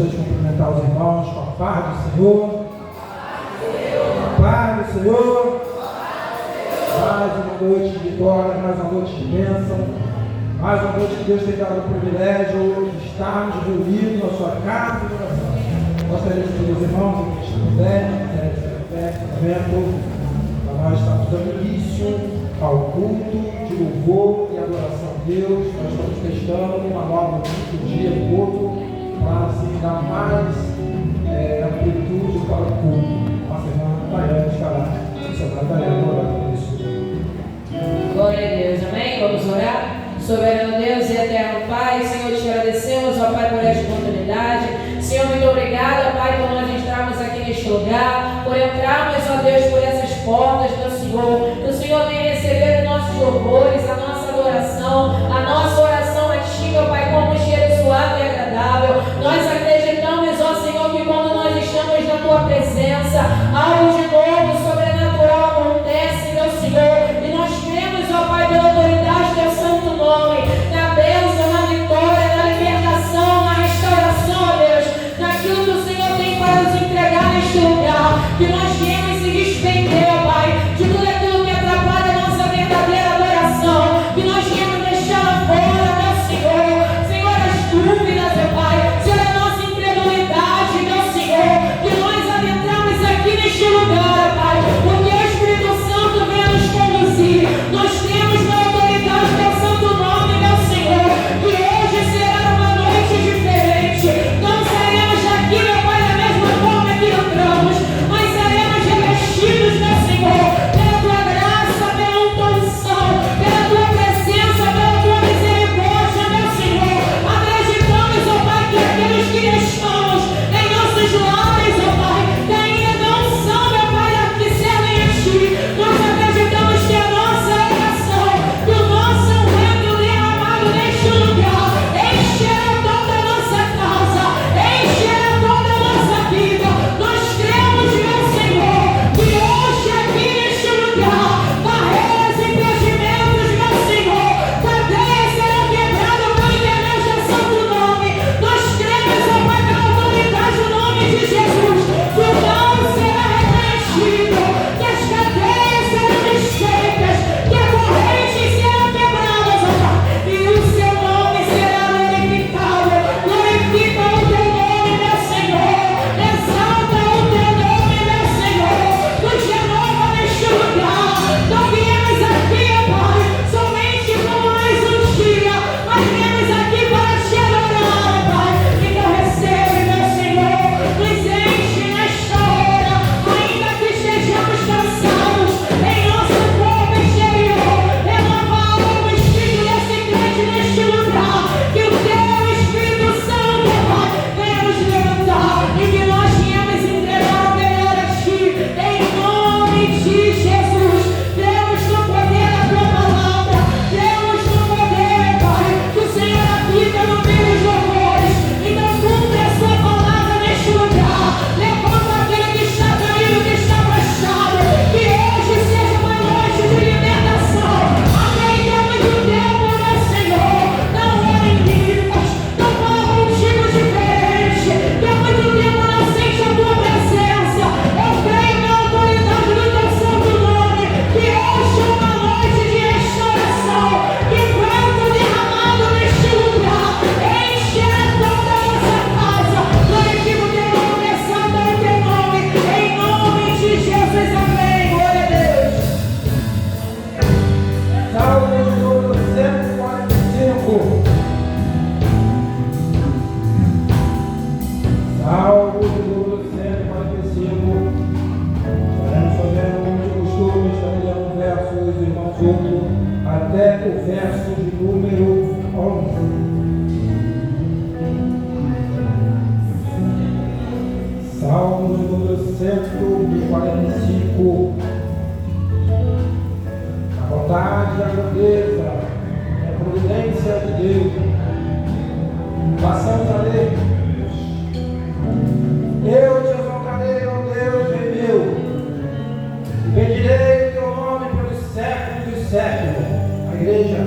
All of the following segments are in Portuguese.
gostaria de cumprimentar os irmãos com a paz do Senhor. A paz do Senhor. Mais uma noite de vitória, mais uma noite de bênção, mais uma noite que Deus tem dado o privilégio de estarmos reunidos na sua casa de oração. Gostaria de pedir aos irmãos que estiverem para nós estarmos dando início ao culto de louvor e adoração a Deus. Nós estamos testando uma nova dia do culto para assim dar mais amplitude para o culto. Nossa irmã Tayane estará orando por isso. Glória a Deus, amém? Vamos orar? Soberano Deus e eterno Pai, Senhor, te agradecemos, ó Pai, por esta oportunidade. Senhor, muito obrigada, Pai, por nós entrarmos aqui neste lugar, por entrarmos, ó Deus, por essas portas do Senhor. Que o Senhor venha receber os nossos louvores, a nossa adoração, a nossa oração a Ti, ó Pai, como um cheiro suave e agradável. Nós acreditamos, ó Senhor, que quando nós estamos na Tua presença, algo de novo, sobrenatural acontece, meu Senhor. E nós cremos, ó Pai, pela autoridade do Teu santo nome, na bênção, na vitória, na libertação, na restauração, ó Deus, naquilo que o Senhor tem para nos entregar neste lugar. Que nós viemos se despender, ó Pai, de tudo aquilo que atrapalha a nossa verdadeira adoração. Que nós viemos deixar fora, meu Senhor, Senhor, as dúvidas, ó Pai, Senhor, a nossa incredulidade, meu Senhor. Que nós adentramos aqui neste lugar, Pai, porque o Espírito Santo vem nos conduzir. Nós temos na autoridade do Teu santo nome, meu Senhor, que hoje será uma noite diferente. Não sairemos daqui, meu Pai, da mesma forma que entramos, mas seremos revestidos, meu Senhor, pela Tua graça, pela Tua unção, pela Tua presença, pela Tua misericórdia, meu Senhor. Acreditamos, ó Pai, que aqueles que estamos em nossos lares, ó Pai, que ainda não são, meu Pai, que servem a Ti, nós acreditamos que a nossa oração, que o nosso vento derramado neste lugar, encherá toda a nossa casa, encherá toda a nossa vida. Nós cremos, meu Senhor, que hoje aqui neste lugar, barreiras e impedimentos, meu Senhor, cadeias serão quebradas pelo intermédio do Teu santo nome. Nós cremos, ó Pai, pela autoridade do nome de Jesus, que o mal será repreendido, que as cadeias serão desfeitas, que as correntes serão quebradas, ó Pai, e o Seu nome será glorificado. Glorifica o Teu nome, meu Senhor, exalta o Teu nome, meu Senhor, nos renova neste lugar. Não viemos aqui, ó Pai, somente como mais um dia, mas viemos aqui para Te adorar, ó Pai. Então recebe, meu Senhor, nos enche nesta hora, ainda que estejamos cansados em nosso corpo exterior. Renova a alma, o espírito desse crente neste lugar. Que o Teu Espírito Santo, ó Pai, venha nos levantar e que nós viemos entregar o melhor a Ti, em nome de Jesus. Deus, no poder da Tua palavra, Deus, no poder, Pai, que o Senhor habita no meio dos louvores. Então cumpre a Sua palavra neste lugar. Levanta aquele que está caído, que está prostrado. Que hoje seja uma noite de libertação. Aceitamos o tempo, meu Senhor. Não orem línguas, não fala contigo diferente. Que há muito tempo não sente a Tua presença. Eu creio na autoridade do Teu santo nome. Que hoje é uma noite de restauração. Que vento derramado neste lugar encherá toda a nossa casa. Glorifica o Teu nome, exalta o Teu nome. Em nome de Jesus, amém. Glória a Deus. Salmo de número 145. Salmo de número 145. Estaremos fazendo como de costume, estaremos lendo um verso e os irmãos outro, até o verso de número 11. Salmo de número 145. A bondade, a grandeza, a providência de Deus. Passamos a ler. Eu te exaltarei, ó Deus, rei meu, e bendirei o Teu nome pelos séculos dos séculos. A igreja.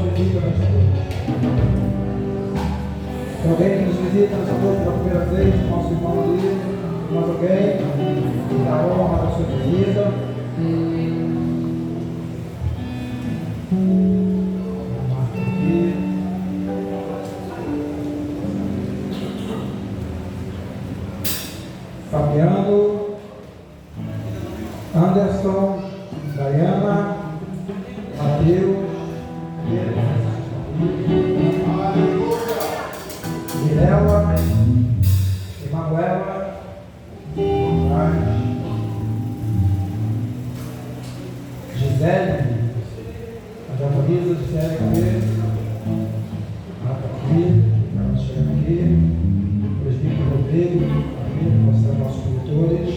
nos visita nesta noite. Tem alguém que nos visita nesta noite pela primeira vez, nosso irmão ali, mais alguém que dá honra da sua visita. Fabiano, Anderson, Diana, Mateus, Mirella, Emanuela, Gisele, a japonesa Gisele aqui, ela chega aqui, o presbítero Rodrigo, mostrar nossos produtores.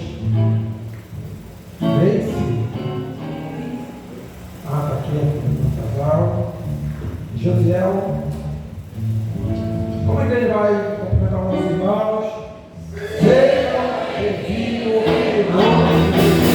Grace. Está aqui o casal. Josiel. Como é que ele vai cumprimentar os nossos irmãos? Sejam bem-vindos em nome de Jesus.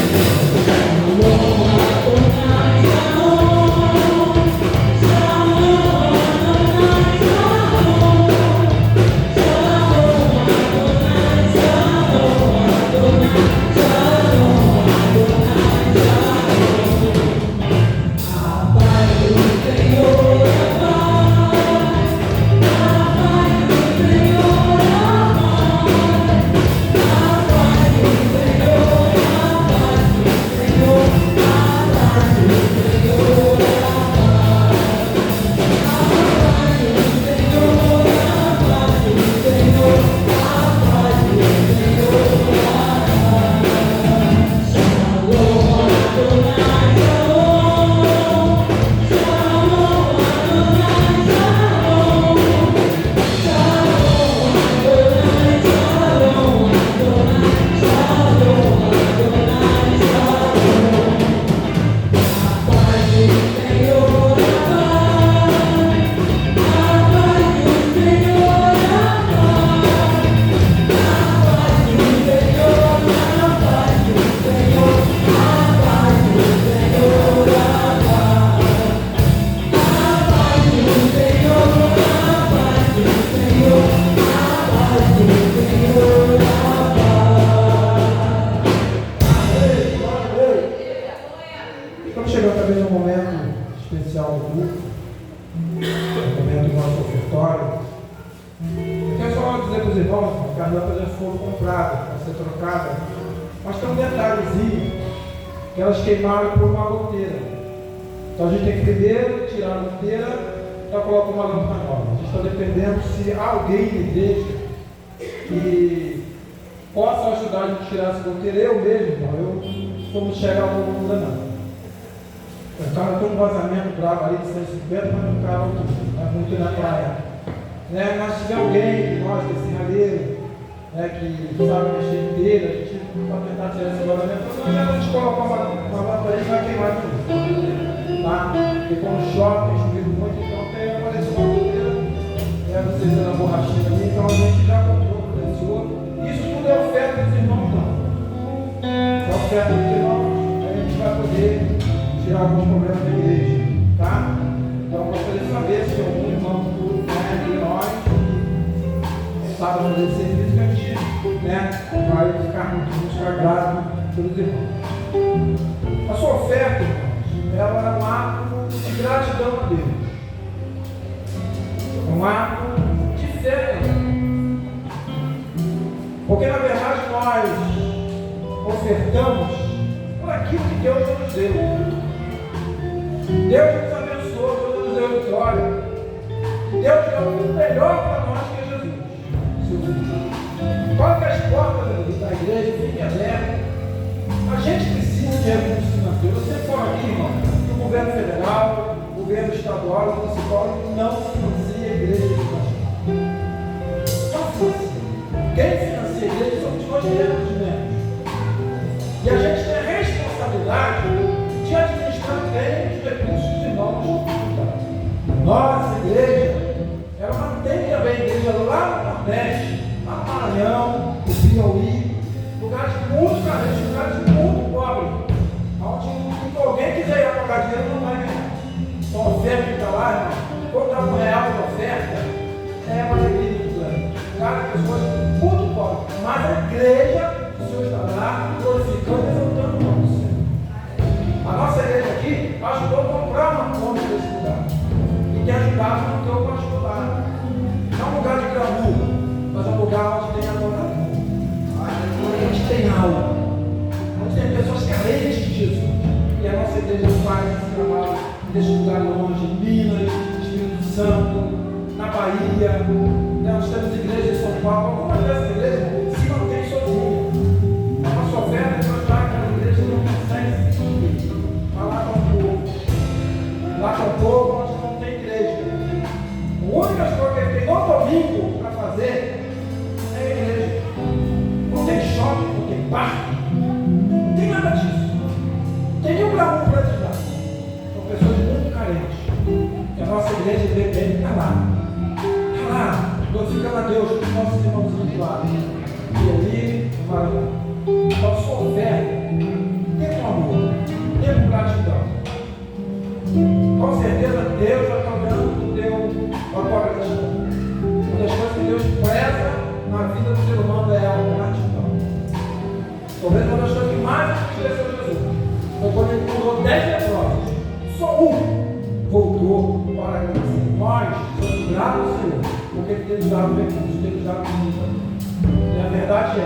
Queimaram por uma goteira. Então a gente tem que primeiro tirar a goteira para colocar uma lâmpada nova. A gente está dependendo se alguém na igreja que possa ajudar a gente a tirar essa goteira. Eu mesmo, não. Eu como chegar ao mundo não. O cara tem um vazamento bravo ali de 150, mas não cara é muito na praia. Né? Mas se tiver alguém de nós, desse raleiro, né, que sabe mexer inteira, a gente vai tentar tirar esse vazamento, mas a gente coloca uma lâmpada aí e vai queimar tudo. Tá? Porque quando chove, tem chovido muito, então tem aparecido uma goteira, vocês na borrachinha ali, então a gente já comprou, presenciou. Isso tudo é oferta dos irmãos, não. É oferta dos irmãos, aí a gente vai poder tirar alguns problemas da igreja. Tá? Então eu gostaria de saber se tem algum irmão entre nós que sabe fazer esse serviço que a gente, né, vai ficar grato pelos irmãos. A sua oferta, irmãos, ela é um ato de gratidão a Deus. É um ato de fé. Porque na verdade nós ofertamos por aquilo que Deus nos deu. Deus nos abençoou, Deus nos deu vitória. Deus deu o melhor para nós que é Jesus. Quando as portas da igreja fiquem abertas, a gente precisa de recursos financeiros. Você fala aqui, irmão, que o governo federal, o governo estadual, o municipal não financia a igreja de pastor. Não financia. Quem financia a igreja somos nós mesmos. E a gente tem a responsabilidade de administrar bem os recursos dos irmãos. Nossa igreja, ela mantém também a igreja lá no Nordeste, lá no Maranhão, no Piauí, lugares muito carentes, lugares muito pobres, onde alguém quiser ir a pagar dinheiro não vai ganhar. Então a oferta que está lá, irmão, quando dá R$1 de oferta, é uma alegria muito grande. Cada pessoa muito pobre, mas a igreja, o Senhor está lá glorificando e exaltando o nome do Senhor. A nossa igreja aqui ajudou a comprar uma conta desse lugar e tem ajudado a manter o particular. Não é um lugar de glamour, mas é um lugar onde tem adorador, onde tem alma, onde tem pessoas carentes disso. E a nossa igreja faz esse trabalho nesse lugar longe, em Minas, Espírito Santo, na Bahia. Nós temos igrejas em São Paulo. Algumas dessas igrejas se mantêm sozinhas. A nossa oferta é para ajudar aquela igreja não consegue se manter. Mas lá está o povo. Lá está o povo onde não tem igreja. A única coisa que ele tem no domingo para fazer é a igreja. Não tem shopping, não tem parque. Não tem nada disso. Não tem nenhum glamour para ajudar. São pessoas muito carentes. E a nossa igreja está lá. Está lá. Glorificando a Deus com os nossos irmãos do lado. E ali, a sua oferta, tem com amor, tem com gratidão. Com certeza Deus já está olhando a tua gratidão. Uma das coisas que Deus preza na vida do ser humano é a gratidão. Talvez uma das coisas que mais entristeceu Jesus foi quando ele curou 10 leprosos. Só um voltou para agradecer. Nós somos gratos ao Senhor, porque Ele tem nos dado recursos, tem nos dado comida. E a verdade é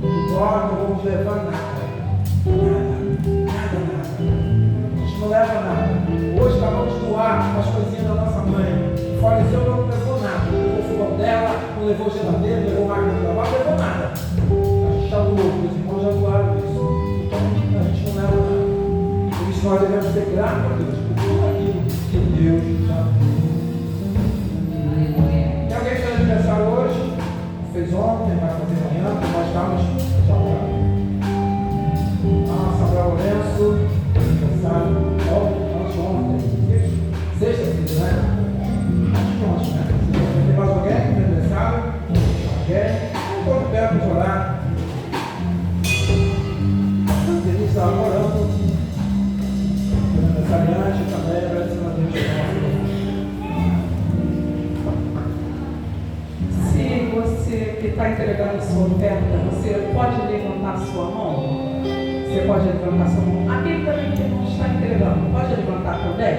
que nós não vamos levar nada. Nada. A gente não leva nada. Hoje acabamos de doar as coisinhas da nossa mãe. Faleceu, não levou nada. Não levou o fogão dela, não levou geladeira, não levou máquina de lavar, não levou nada. A gente está louco, os irmãos já doaram isso. Então a gente não leva nada. Por isso nós devemos ser gratos a Deus por tudo aquilo que Deus já fez. Tem alguém que fez aniversário hoje? Fez ontem, vai fazer amanhã, nós estamos já orando. Samuel Lourenço, aniversário ontem, sexta-feira, né? Acho que ontem, né? Tem mais alguém que fez aniversário? Alguém? Quando perto de orar, ele estava orando, o aniversariante também, agradecendo a Deus pela nossa vida. Se você que está entregando sua oferta, você pode levantar sua mão? Você pode levantar sua mão. Aquele também que não está entregando, pode levantar também?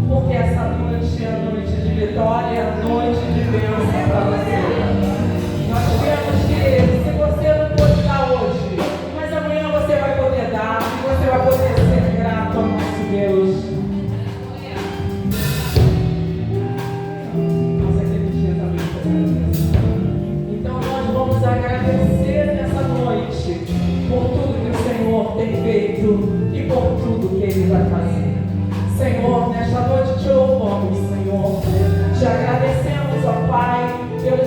Porque essa noite é a noite de vitória, a noite de bênção para você. Nós queremos que, se você não pode dar hoje, mas amanhã você vai poder dar, e você vai poder ser grato ao nosso Deus. Nossa, aquele dia também foi. Então nós vamos agradecer nessa noite por tudo que o Senhor tem feito e por tudo que Ele vai fazer. Senhor, nesta noite te louvamos, Senhor. Te agradecemos, ó Pai, pelos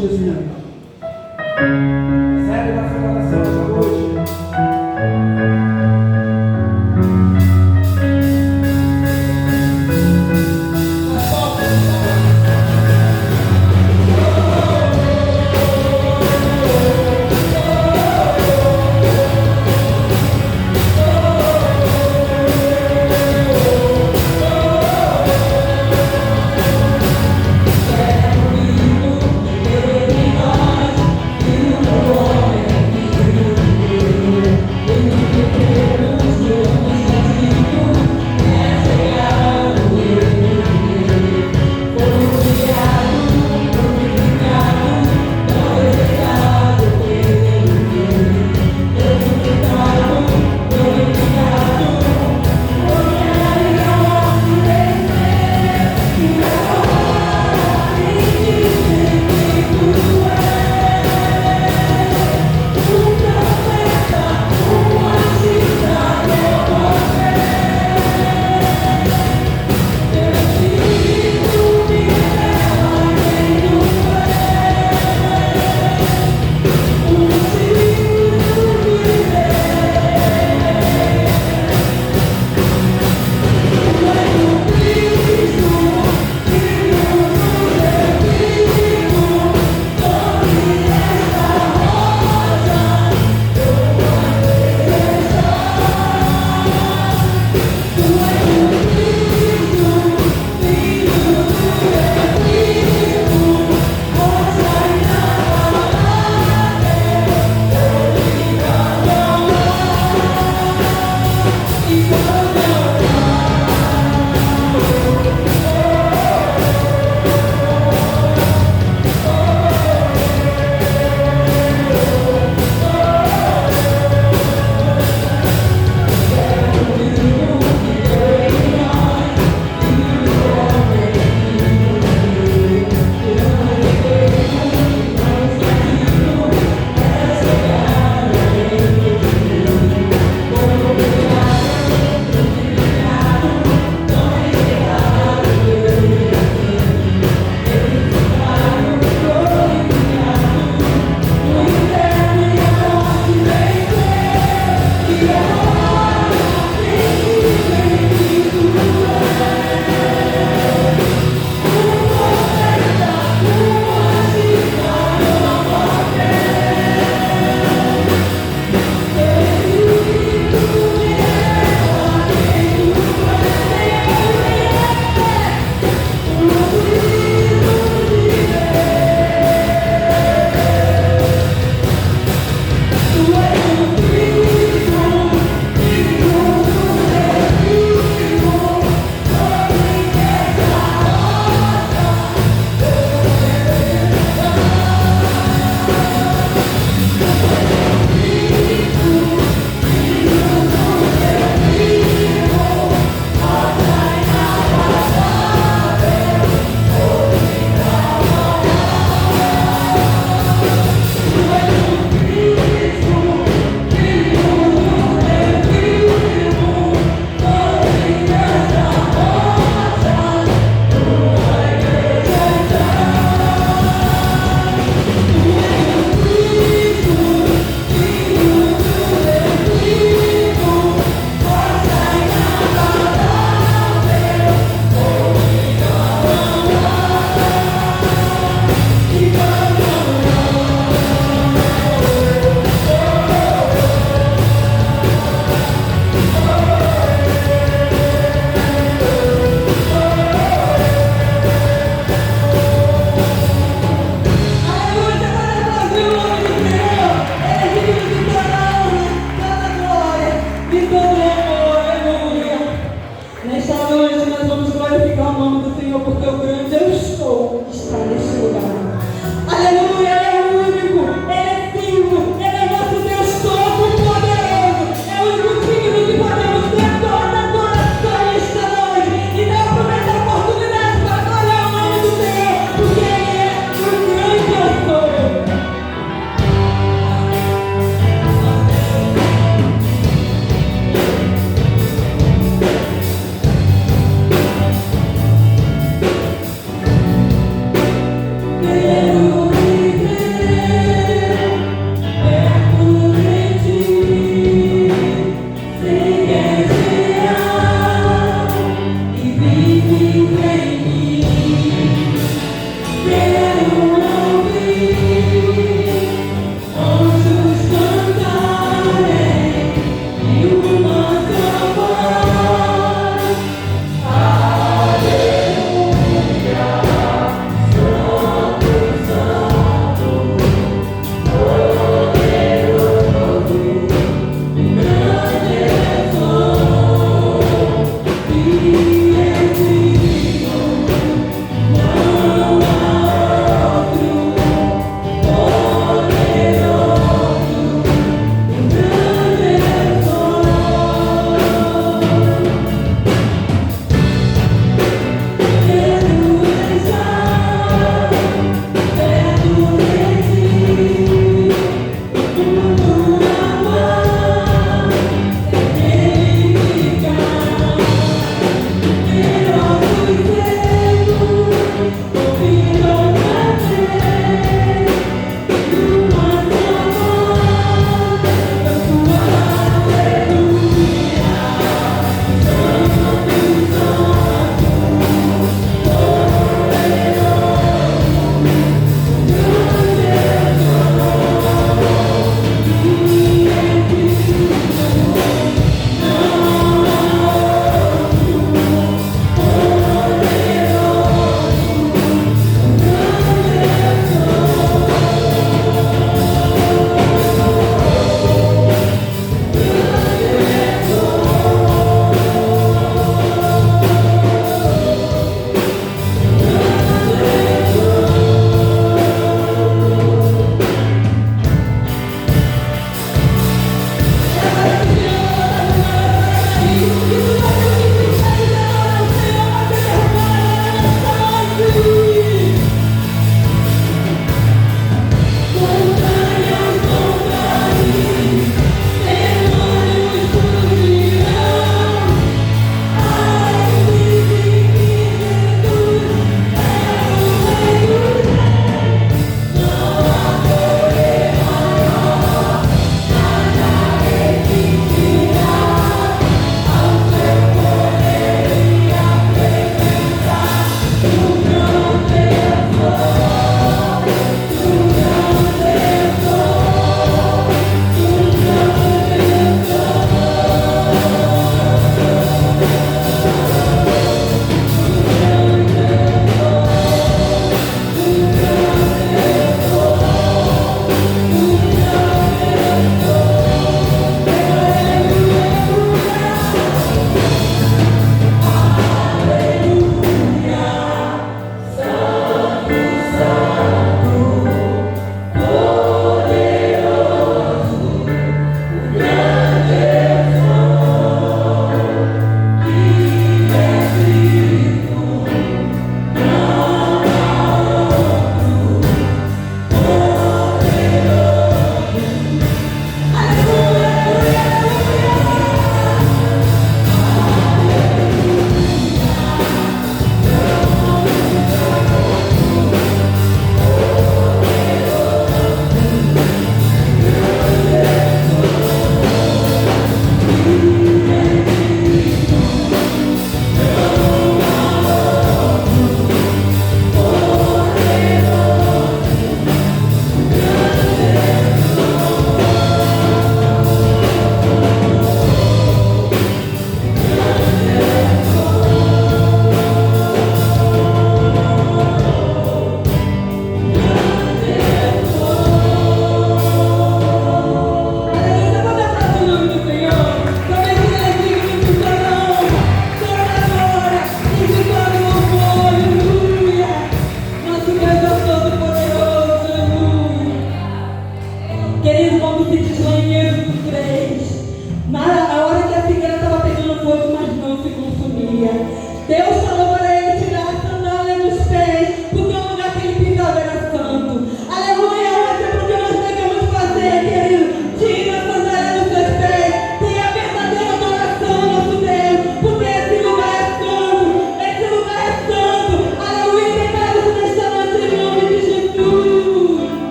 de Jesus. Recebe nossa oração essa noite.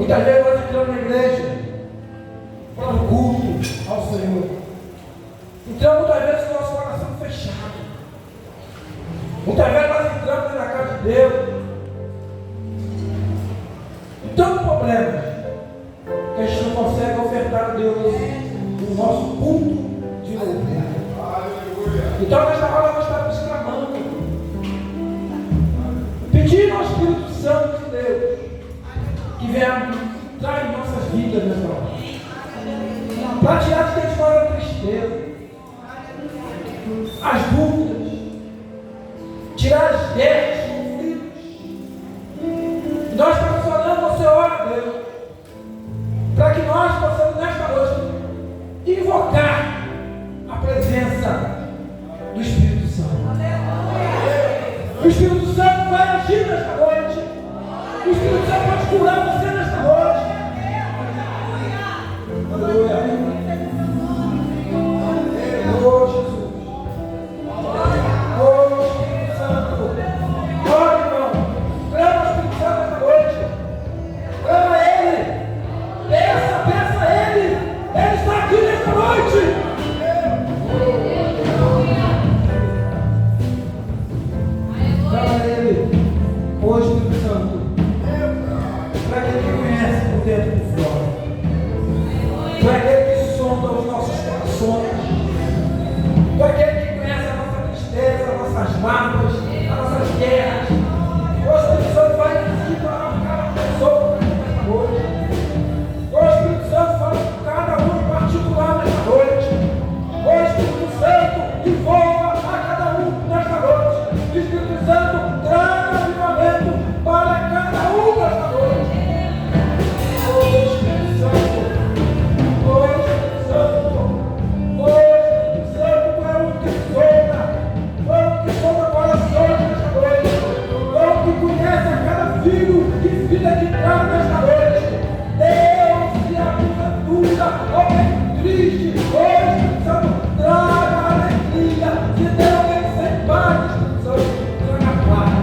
Muitas vezes nós entramos na igreja para o culto ao Senhor. Então muitas vezes o nosso coração fechado. Muitas vezes nós entramos na casa de Deus. Então problemas que a gente não consegue ofertar a Deus o nosso culto de louvor. Então nesta hora nós estamos clamando, pedindo ao Espírito Santo de Deus que venha entrar em nossas vidas nessa hora, para tirar de dentro de nós a tristeza, as dúvidas, tirar as guerras, os conflitos. Nós estamos orando ao Senhor, a Deus, para que nós possamos nesta noite invocar a presença do Espírito Santo. O Espírito Santo vai agir nesta noite. O Espírito Santo pode curar você nesta noite. Aleluia. Oh, Jesus. Oh, Espírito Santo. Ore, irmão. Clama ao Espírito Santo nesta noite. Clama a Ele. Peça a Ele. Ele está aqui nesta noite. Clama a Ele. Oh, Espírito Santo. Para aquele que conhece por dentro e por fora. Para aquele que sonda os nossos corações. Para aquele que conhece a nossa tristeza, as nossas mágoas, as nossas guerras. O Espírito Santo vai visitar cada pessoa nesta noite. O Espírito Santo fala com cada um em particular nesta noite. O Espírito Santo envolva a cada um nesta noite. O Espírito Santo traga avivamento para cada um nesta noite. O Espírito Santo, o Espírito Santo, o Espírito Santo, tu é o que sonda, tu é o que sonda corações nesta noite, tu é o que conhece a cada filho e filha que está nesta noite. Deus, se a porventura alguém triste, o Espírito Santo traga alegria. Se tem alguém sem paz, Espírito Santo traga paz.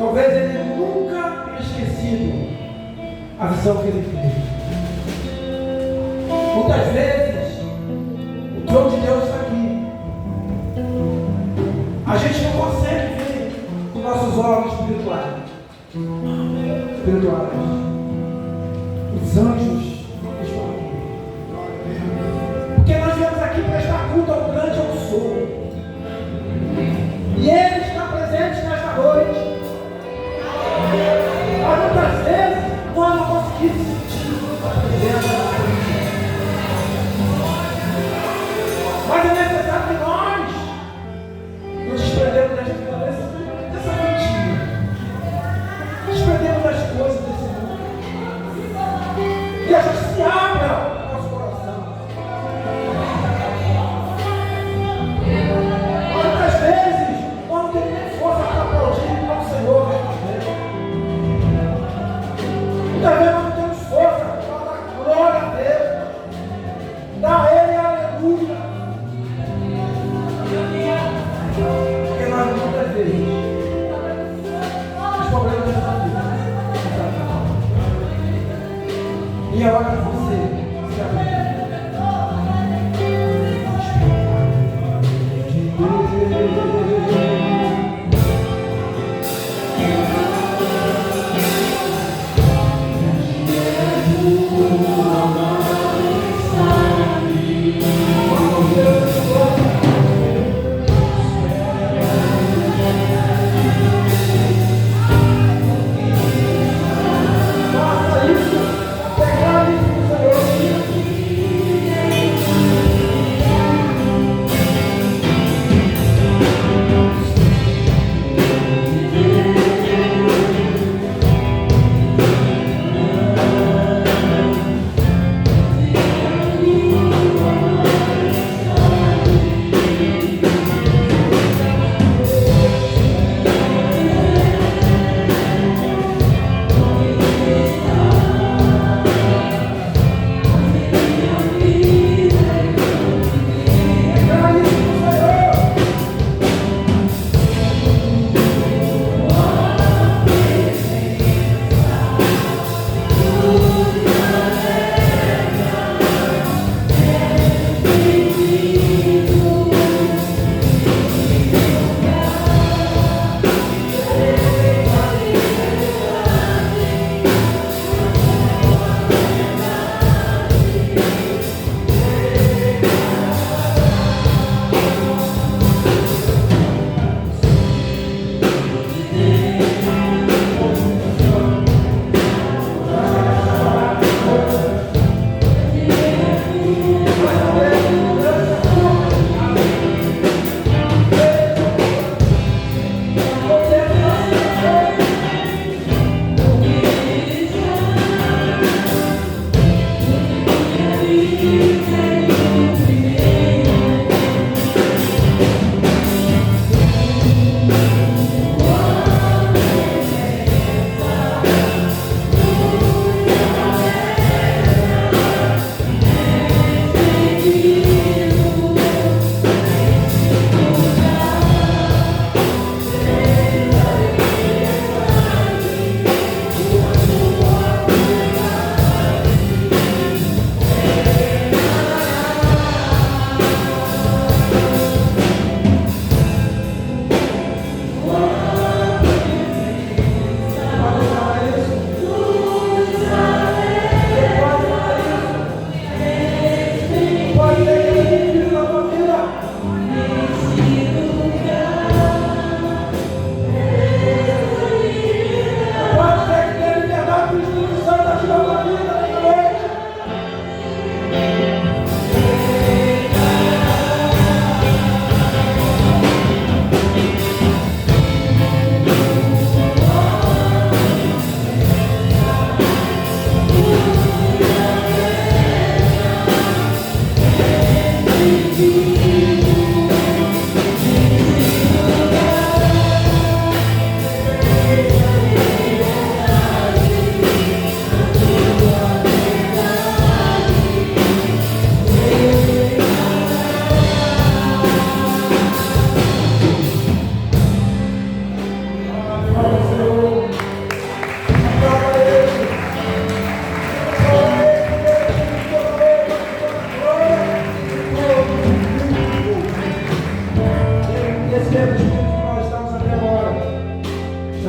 Talvez ele nunca tenha esquecido a visão que ele teve. Muitas vezes, o trono de Deus está aqui. A gente não consegue ver com nossos olhos espirituais. Os anjos estão aqui. Porque nós viemos aqui prestar culto ao grande eu sou. E Ele está presente nesta noite. Mas muitas vezes nós não conseguimos sentir a presença. Mas é necessário que nós nos desprendemos dessa mentira. Desprendemos das coisas desse mundo. E a gente se abra no nosso coração.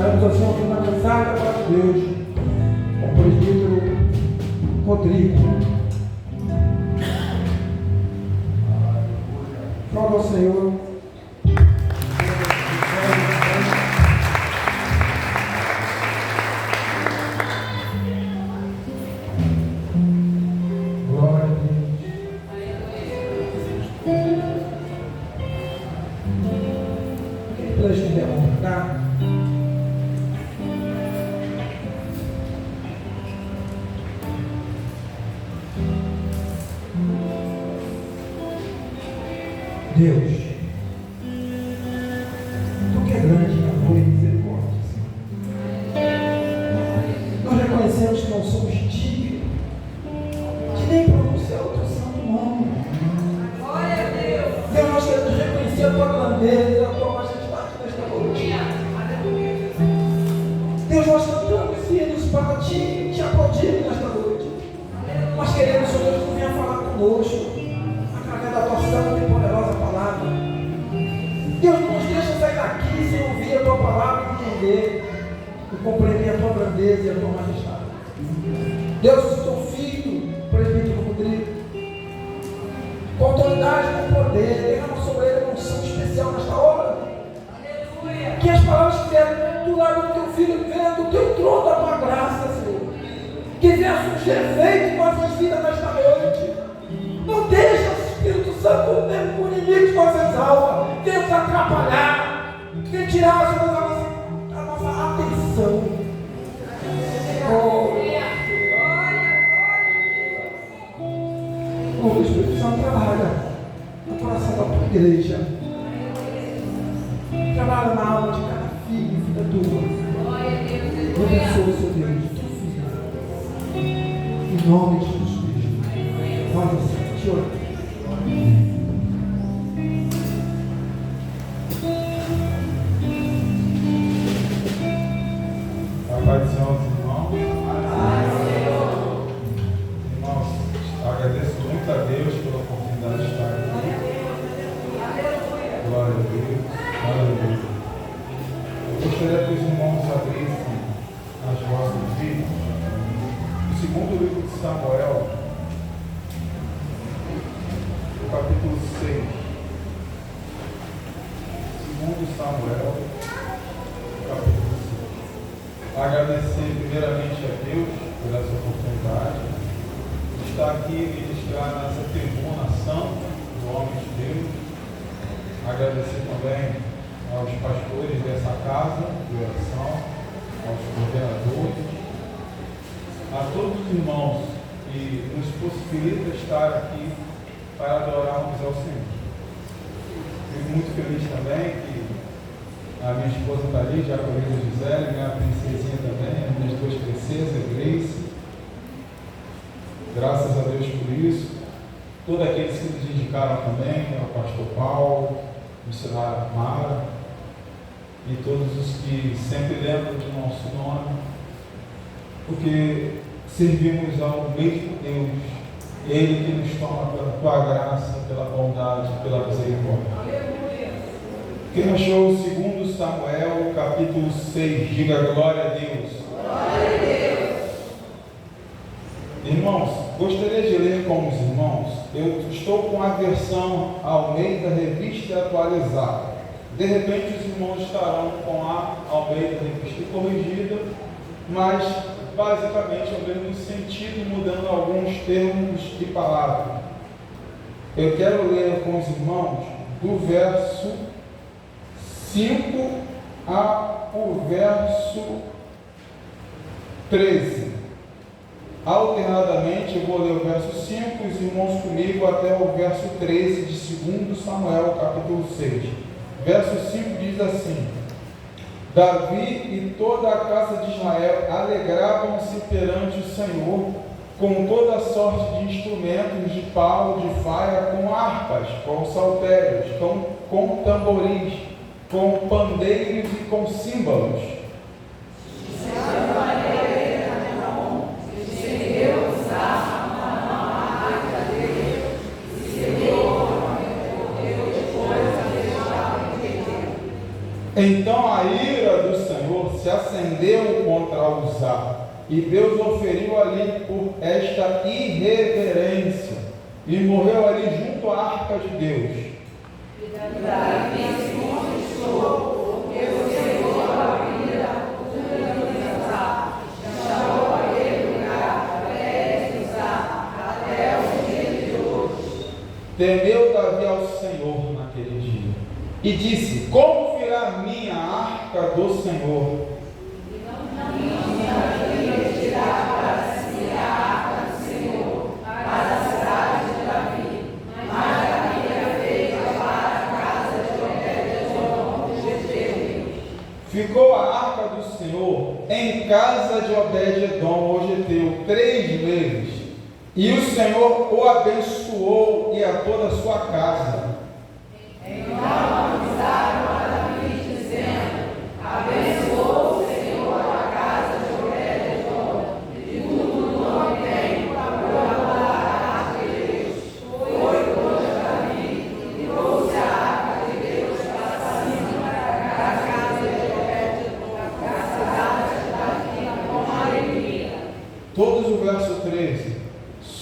estaremos assim ouvindo a mensagem da palavra de Deus com o presbítero Rodrigo. Glória ao Senhor. Glória a Deus. Quem pode estender a mão para cá? Deus, Tu que é grande em amor e misericórdia, Senhor. Nós reconhecemos que não somos dignos de nem pronunciar o Teu santo nome. Glória a Deus. Deus, nós queremos reconhecer a Tua grandeza, a Tua majestade nesta noite. Deus, nós cantamos hinos para Ti, Te aplaudir nesta noite. Nós queremos, Senhor Deus, que Tu venha falar conosco através da Tua santa e poderosa palavra. Deus, não nos deixa sair daqui sem ouvir a Tua palavra e entender e compreender a Tua grandeza e a Tua majestade. Deus, eu sou Teu filho, presbítero Rodrigo, com autoridade e com poder, derrama sobre ele uma unção especial nesta hora. Aleluia. Que as palavras que vieram do lado do Teu filho venham do Teu trono da Tua graça, Senhor. Que venha surgir efeito em nossas vidas nesta noite. Não deixa, Espírito Santo, o inimigo de nossas almas, venha nos atrapalhar, venha tirar a nossa atenção. O Espírito Santo trabalha no coração da tua igreja, trabalha na alma de cada filho e filha tua. Abençoa, Senhor Deus, teu filho, em nome de Jesus Cristo. Nós assim te oramos. A paz do Senhor, irmãos. Irmãos, agradeço muito a Deus pela oportunidade de estar aqui. Glória a Deus. Glória a Deus. Eu gostaria que os irmãos abrissem as vossas Bíblias. O segundo livro de Samuel, o capítulo 6. Segundo Samuel, capítulo 6. Agradecer primeiramente a Deus por essa oportunidade de estar aqui e ministrar nessa tribuna santa do homem de Deus. Agradecer também aos pastores dessa casa de oração, aos coordenadores, a todos os irmãos que nos possibilitam estar aqui para adorarmos ao Senhor. Fico muito feliz também que a minha esposa está ali, já a Jacoelina Gisele, minha princesinha também, as minhas duas princesas, a Grace. Graças a Deus por isso. Todos aqueles que nos indicaram também, ao pastor Paulo, missionária Mara, e todos os que sempre lembram do nosso nome, porque servimos ao mesmo Deus, Ele que nos toma pela tua graça, pela bondade, pela misericórdia. Quem achou o segundo Samuel, capítulo 6, diga glória a Deus. Glória a Deus. Irmãos, gostaria de ler com os irmãos. Eu estou com a versão Almeida Revista Atualizada. De repente os irmãos estarão com a Almeida Revista Corrigida, mas basicamente é o mesmo sentido, mudando alguns termos de palavra. Eu quero ler com os irmãos do verso 5 ao verso 13. Alternadamente, eu vou ler o verso 5, os irmãos comigo, até o verso 13 de 2 Samuel, capítulo 6. Verso 5 diz assim: Davi e toda a casa de Israel alegravam-se perante o Senhor com toda sorte de instrumentos de pau, de faia, com harpas, com saltérios, com tamboris, com pandeiros e com símbolos. Então a ira do Senhor se acendeu contra Uzá, e Deus o feriu ali por esta irreverência, e morreu ali junto à arca de Deus. Temeu Davi ao Senhor naquele dia, e disse: como virá a minha arca do Senhor? Ficou a arca do Senhor em casa de Obed-edom, o geteu, 3 meses. E o Senhor o abençoou e a toda a sua casa. Então avisaram a Davi, dizendo: abençoou o Senhor a casa de Obed-edom, de tudo o que tem, para a arca de Deus. Foi contra Davi e trouxe a arca de Deus para cima da casa de Obed-edom, da cidade de Davi, com alegria. Todos o verso 13.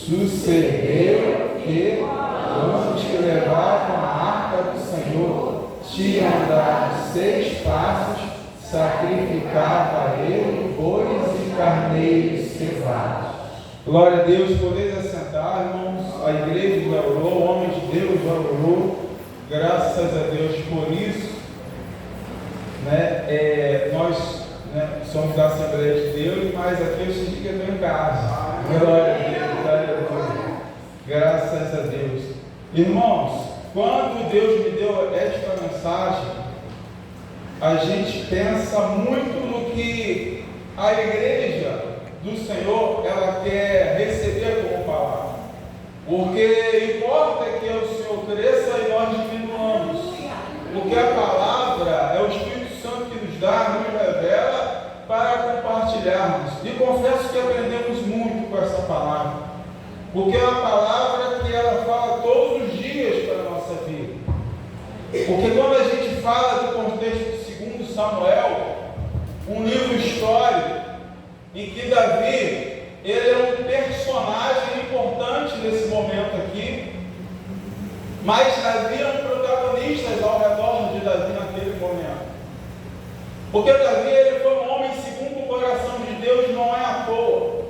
Sucedeu que, antes que levavam a arca do Senhor, tinham andado 6 passos, sacrificava a ele bois e carneiros cevados. Glória a Deus, podeis assentar, irmãos. A igreja já orou, o homem de Deus já orou. Graças a Deus por isso. Nós somos da Assembleia de Deus, mas aqui eu senti que eu estou em casa. Glória a Deus. Graças a Deus. Irmãos, quando Deus me deu esta mensagem, a gente pensa muito no que a igreja do Senhor ela quer receber como palavra. Porque importa que o Senhor cresça e nós diminuamos. Porque a palavra é o Espírito Santo que nos dá, nos revela para compartilharmos. E confesso que aprendemos muito com essa palavra. Porque é uma palavra que ela fala todos os dias para a nossa vida. Porque quando a gente fala do contexto de 2 Samuel, um livro histórico, em que Davi, ele é um personagem importante nesse momento aqui, mas havia protagonistas ao redor de Davi naquele momento. Porque Davi, ele foi um homem segundo o coração de Deus, não é à toa.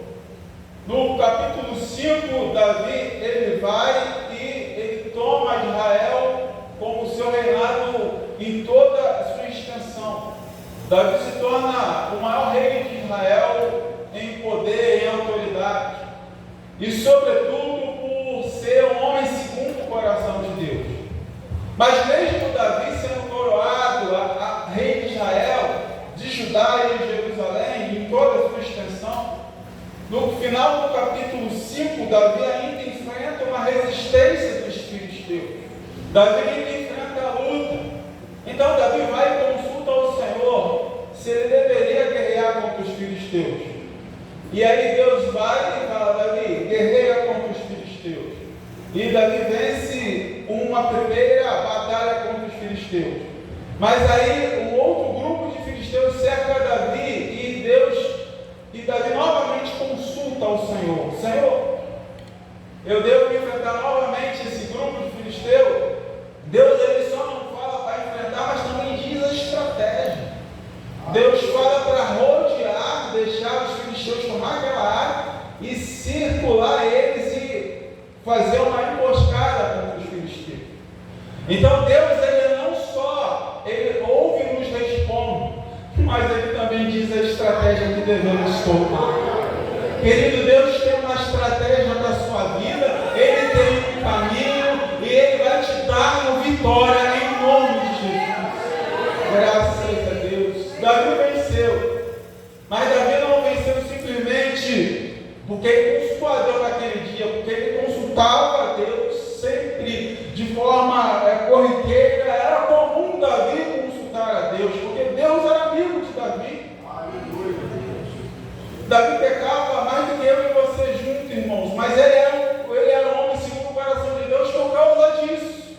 No capítulo 5, Davi, ele vai e ele toma Israel como seu reinado em toda a sua extensão. Davi se torna o maior rei de Israel em poder e autoridade. E sobretudo por ser um homem segundo o coração de Deus. Mas mesmo Davi sendo coroado a rei de Israel, de Judá e de Jerusalém, em toda a sua extensão, no final do capítulo 5, Davi ainda enfrenta uma resistência dos filisteus. Davi ainda enfrenta a luta. Então Davi vai e consulta ao Senhor se ele deveria guerrear contra os filisteus. E aí Deus vai e fala: Davi, guerreia contra os filisteus. E Davi vence uma primeira batalha contra os filisteus. Mas aí um outro grupo de filisteus cerca Davi e Davi novamente consulta ao Senhor: Senhor, eu devo enfrentar novamente esse grupo de filisteus? Deus, ele só não fala para enfrentar, mas também diz a estratégia. Deus fala para rodear, deixar os filisteus tomar aquela área e circular eles e fazer uma emboscada contra os filisteus. Então Deus, ele não só, ele ouve e nos responde, mas ele também diz a estratégia que devemos tomar. Querido, Deus tem uma estratégia para a sua vida, ele tem um caminho e ele vai te dar uma vitória em nome de Jesus. Graças a Deus. Davi venceu, mas Davi não venceu simplesmente porque ele consultou a Deus naquele dia, porque ele consultava a Deus sempre de forma corriqueira. Era comum Davi consultar a Deus, porque Deus era amigo de Davi. Davi pecava mais do que eu e você juntos, irmãos, mas ele era um homem segundo o coração de Deus por causa disso.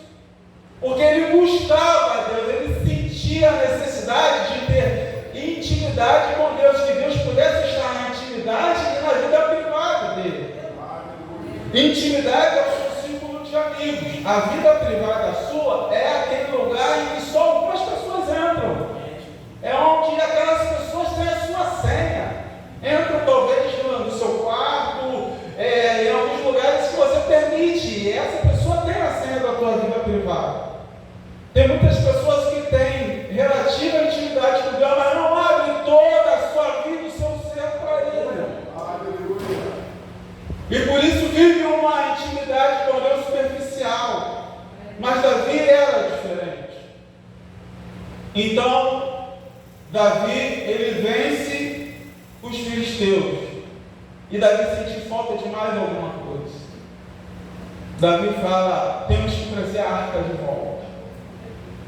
Porque ele buscava a Deus, ele sentia a necessidade de ter intimidade intimidade com Deus, que Deus pudesse estar na intimidade e na vida privada dele. Intimidade é o seu círculo de amigos. A vida privada sua é aquele lugar em que só algumas pessoas entram. É onde aquelas pessoas têm a sua senha. Entram talvez no seu quarto, em alguns lugares que você permite. E essa pessoa tem a senha da tua vida privada. Tem muitas pessoas que têm relativa intimidade com Deus, mas não abrem toda a sua vida, o seu ser para Ele. E por isso vive uma intimidade com Deus superficial. Mas Davi era diferente. Então, Davi, ele vence os filisteus. E Davi sente falta de mais alguma coisa. Davi fala, temos que trazer a arca de volta.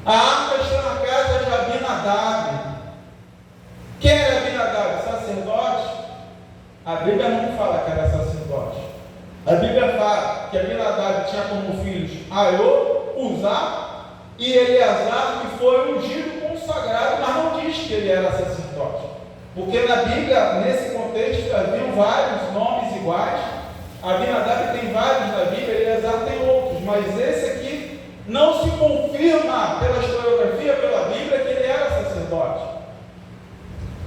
A arca está na casa de Abinadab. Quem era Abinadab? Sacerdote? A Bíblia não fala que era sacerdote. A Bíblia fala que Abinadab tinha como filhos Aiô, Uzá e Eleazar, que foi ungido consagrado, mas não diz que ele era sacerdote. Porque na Bíblia, nesse contexto, haviam vários nomes iguais. Abinadab tem vários na Bíblia, Eleazar tem outros, mas esse aqui não se confirma pela historiografia, pela Bíblia, que ele era sacerdote.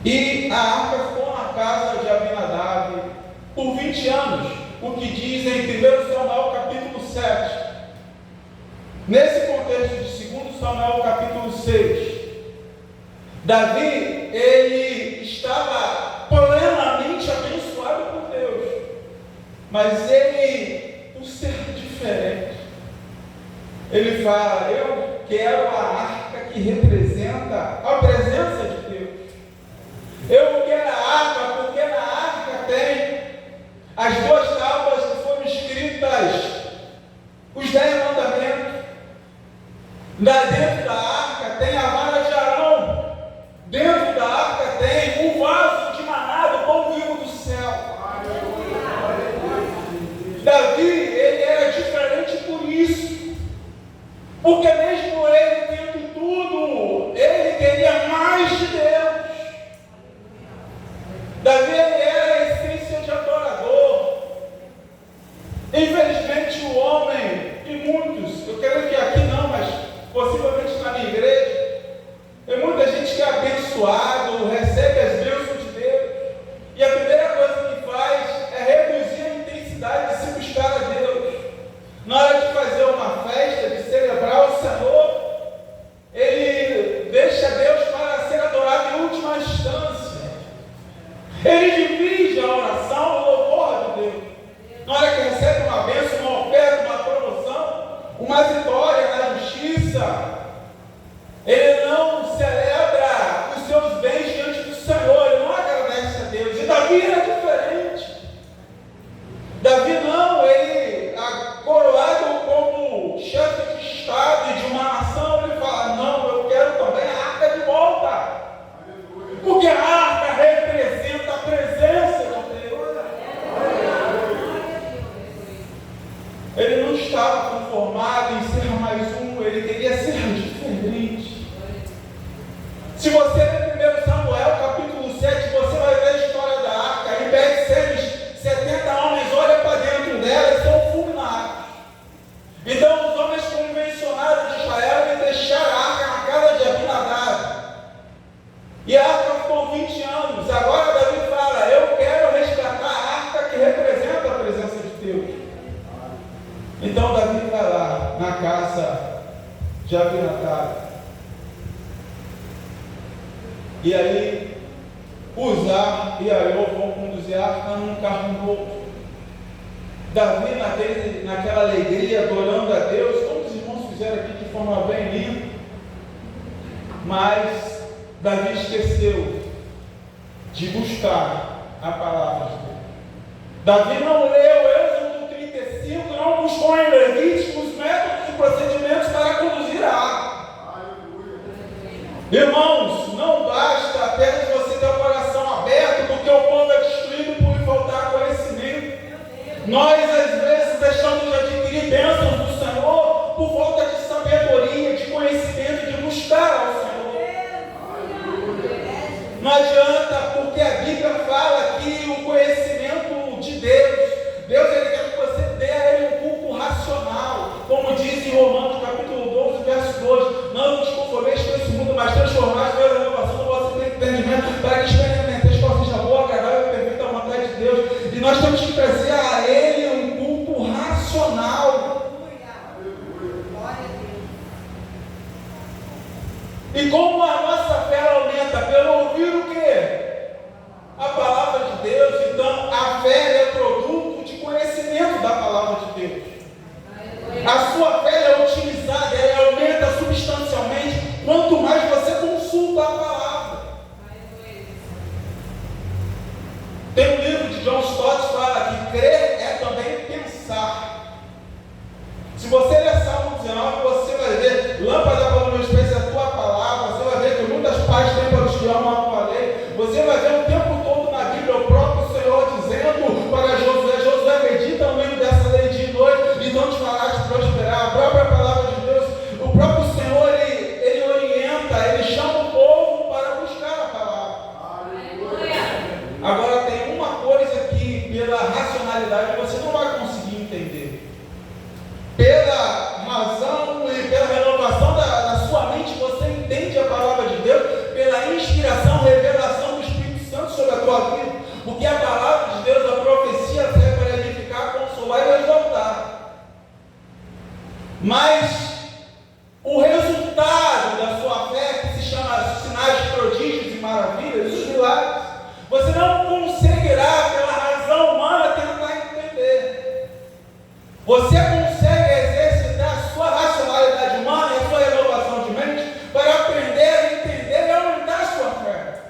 E a arca ficou na casa de Abinadab por 20 anos, o que diz em 1 Samuel capítulo 7. Nesse contexto de 2 Samuel capítulo 6, Davi, ele estava plenamente abençoado por Deus, mas ele, por ser diferente, ele fala, eu quero a arca que representa a presença de Deus. Eu quero a arca, porque na arca tem as 2 tábuas que foram escritas, os 10 mandamentos. Dentro da arca tem a vara de Arão. Dentro da arca tem um vaso de maná do pão vivo do céu. Davi, ele era diferente por isso. Porque mesmo ele tendo tudo, ele queria mais de Deus. Davi, ele era a essência de adorador. Infelizmente o homem, e muitos, eu quero que aqui não, mas possivelmente na minha igreja, tem muita gente que é abençoado, recebe as bênçãos de Deus, e a primeira coisa que faz é reduzir a intensidade de se buscar a Deus. Na hora de fazer uma festa, de celebrar o Senhor, ele deixa Deus para ser adorado em última instância. Ele divide a oração, o louvor de Deus. Na hora que recebe uma bênção, uma oferta, uma promoção, uma vitória na justiça, ele não celebra os seus bens diante do Senhor, ele não agradece a Deus. E Davi era diferente. Davi não, ele, coroado como chefe de Estado e de uma nação, ele fala, não, eu quero também a arca de volta. Porque a arca representa a presença de Deus. Ele não estava conformado em ser mais um, ele queria ser diferente. Se você ler 1 Samuel capítulo 7, você vai ver a história da arca. Em Bet-Semes, 70 homens olham para dentro dela e são fulminados. Então os homens convencionados de Israel deixaram a arca na casa de Abinadab. E a arca ficou 20 anos. Agora Davi fala, eu quero resgatar a arca que representa a presença de Deus. Então Davi vai lá na casa de Abinadab. E aí, Uzá e Aiô vão conduzir a arca num carro novo. Davi, naquela alegria, adorando a Deus, como os irmãos fizeram aqui de forma bem linda. Mas Davi esqueceu de buscar a palavra de Deus. Davi não leu Êxodo 35, não buscou em Levítico os métodos e procedimentos para conduzir a arca. Irmãos, não basta apenas você ter o coração aberto, porque o povo é destruído por lhe faltar conhecimento. Nós, às vezes, deixamos de adquirir bênçãos do Senhor por falta de sabedoria, de conhecimento, de buscar ao Senhor. Não adianta, porque a Bíblia fala que o conhecimento de Deus, ele quer que você dê a Ele um culto racional, como diz em Romanos capítulo 12, verso 2, não vos conformeis com esse mundo, mas transformais pela renovação do vosso entendimento, para que experimenteis qual seja a boa, agradável e perfeita vontade de Deus. E nós temos que trazer a Ele um culto racional. E como a nossa fé aumenta? Pelo ouvir o quê? A palavra de Deus. Então, a fé é produto de conhecimento da palavra de Deus. A sua fé é otimizada, ela aumenta substancialmente quanto mais você consulta a palavra. Tem um livro de John Stott que fala que crer é também pensar. Se você ler Salmo 19, você vai ver: lâmpada para os meus pés é a tua palavra. Você vai ver que muitas paz tem para os que amam a tua lei. Você vai ver o tempo todo na Bíblia o próprio Senhor dizendo para Josué: Josué, medita no meio dessa lei de noite e não te farás prosperar. A própria palavra de Deus, o próprio Senhor, ele orienta, ele chama o povo para buscar a palavra. Agora, tem uma coisa que pela racionalidade você não vai conseguir entender. Pela razão e pela renovação da sua mente, você entende a palavra de Deus, pela inspiração, revelação do Espírito Santo sobre a tua vida, porque a palavra de Deus, a profecia, serve para edificar, consolar e exaltar. Mas o resultado da sua fé, que se chama sinais, prodígios e maravilhas, os milagres, você não conseguirá pela razão humana tentar entender. Você consegue exercitar a sua racionalidade humana e a sua renovação de mente para aprender a entender e aumentar a sua fé.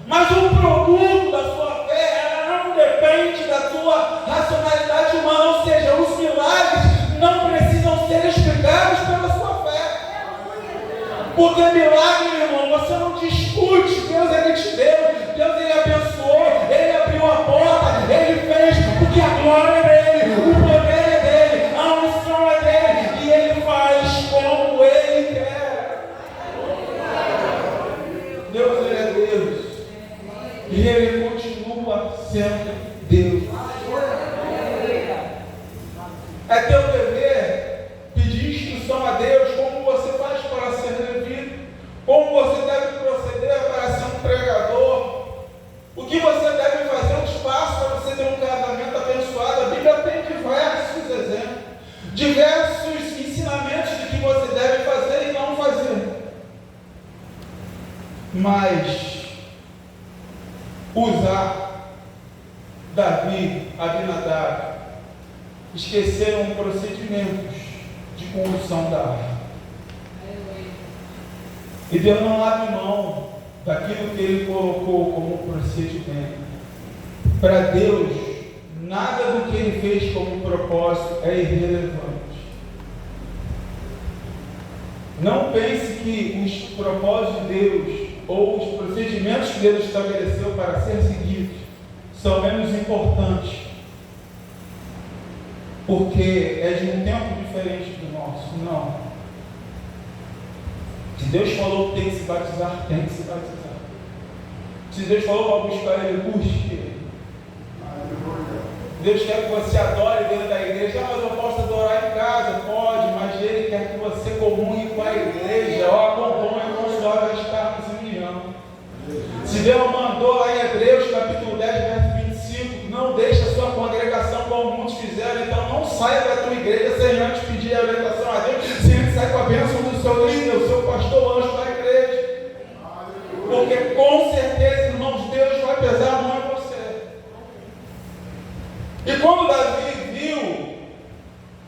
Mas o produto da sua fé, ela não depende da sua racionalidade humana, ou seja, os milagres não precisam ser explicados pela sua fé. Porque milagre, irmão, você não discute. Deus, ele te deu, Deus, ele abençoou, ele abriu a porta, ele fez, porque a glória é dele, o poder é dele, a unção é dele, e ele faz como ele quer. Deus, ele é Deus, e ele continua sendo Deus. É teu dever pedir instrução a Deus, como você faz para ser devido, como você deve proceder para ser um pregador, o que você deve fazer, um espaço para você ter um casamento abençoado. A Bíblia tem diversos exemplos, diversos ensinamentos de que você deve fazer e não fazer. Mas usar Davi, Abinadab, esqueceram procedimentos de condução da arca. E Deus não abre mão daquilo que ele colocou como procedimento. Para Deus, nada do que ele fez como propósito é irrelevante. Não pense que os propósitos de Deus ou os procedimentos que Deus estabeleceu para ser seguidos são menos importantes, porque é de um tempo diferente do nosso. Não. Se Deus falou que tem que se batizar, tem que se batizar. Se Deus falou para buscar Ele, busque Ele. Deus quer que você adore dentro da igreja. Mas eu posso adorar em casa? Pode, mas Ele quer que você comungue com a igreja. Acompanhe com suaves cartas em união. Se Deus mandou lá em Hebreus capítulo 10, verso 25, não deixe a sua congregação como muitos fizeram, então não saia da tua igreja sem antes pedir a orientação a Deus, sem antes sair com a bênção do seu líder, o seu pastor, o anjo da igreja. Porque com certeza, irmãos, Deus vai pesar a mão em você. E quando Davi viu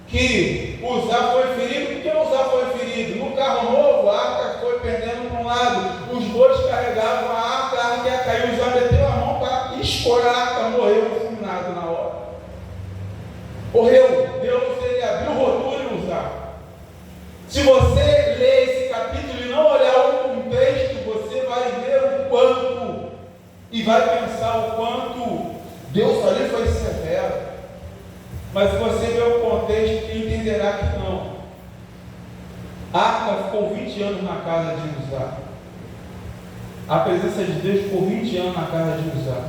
que Uzá foi ferido, por que Uzá foi ferido? No carro novo, a arca foi pendendo para um lado, os bois carregavam a arca ia cair, Uzá meteu a mão para expor a arca, morreu fulminado na hora. Morreu. Deus, ele abriu o rotura e Uzá. Se você ler esse capítulo e não olhar o contexto, você vai ver o quanto e vai pensar o quanto Deus ali foi severo. Mas se você ver o contexto, entenderá que não. A arca ficou 20 anos na casa de Uzá. a presença de Deus por 20 anos na casa de Uzá.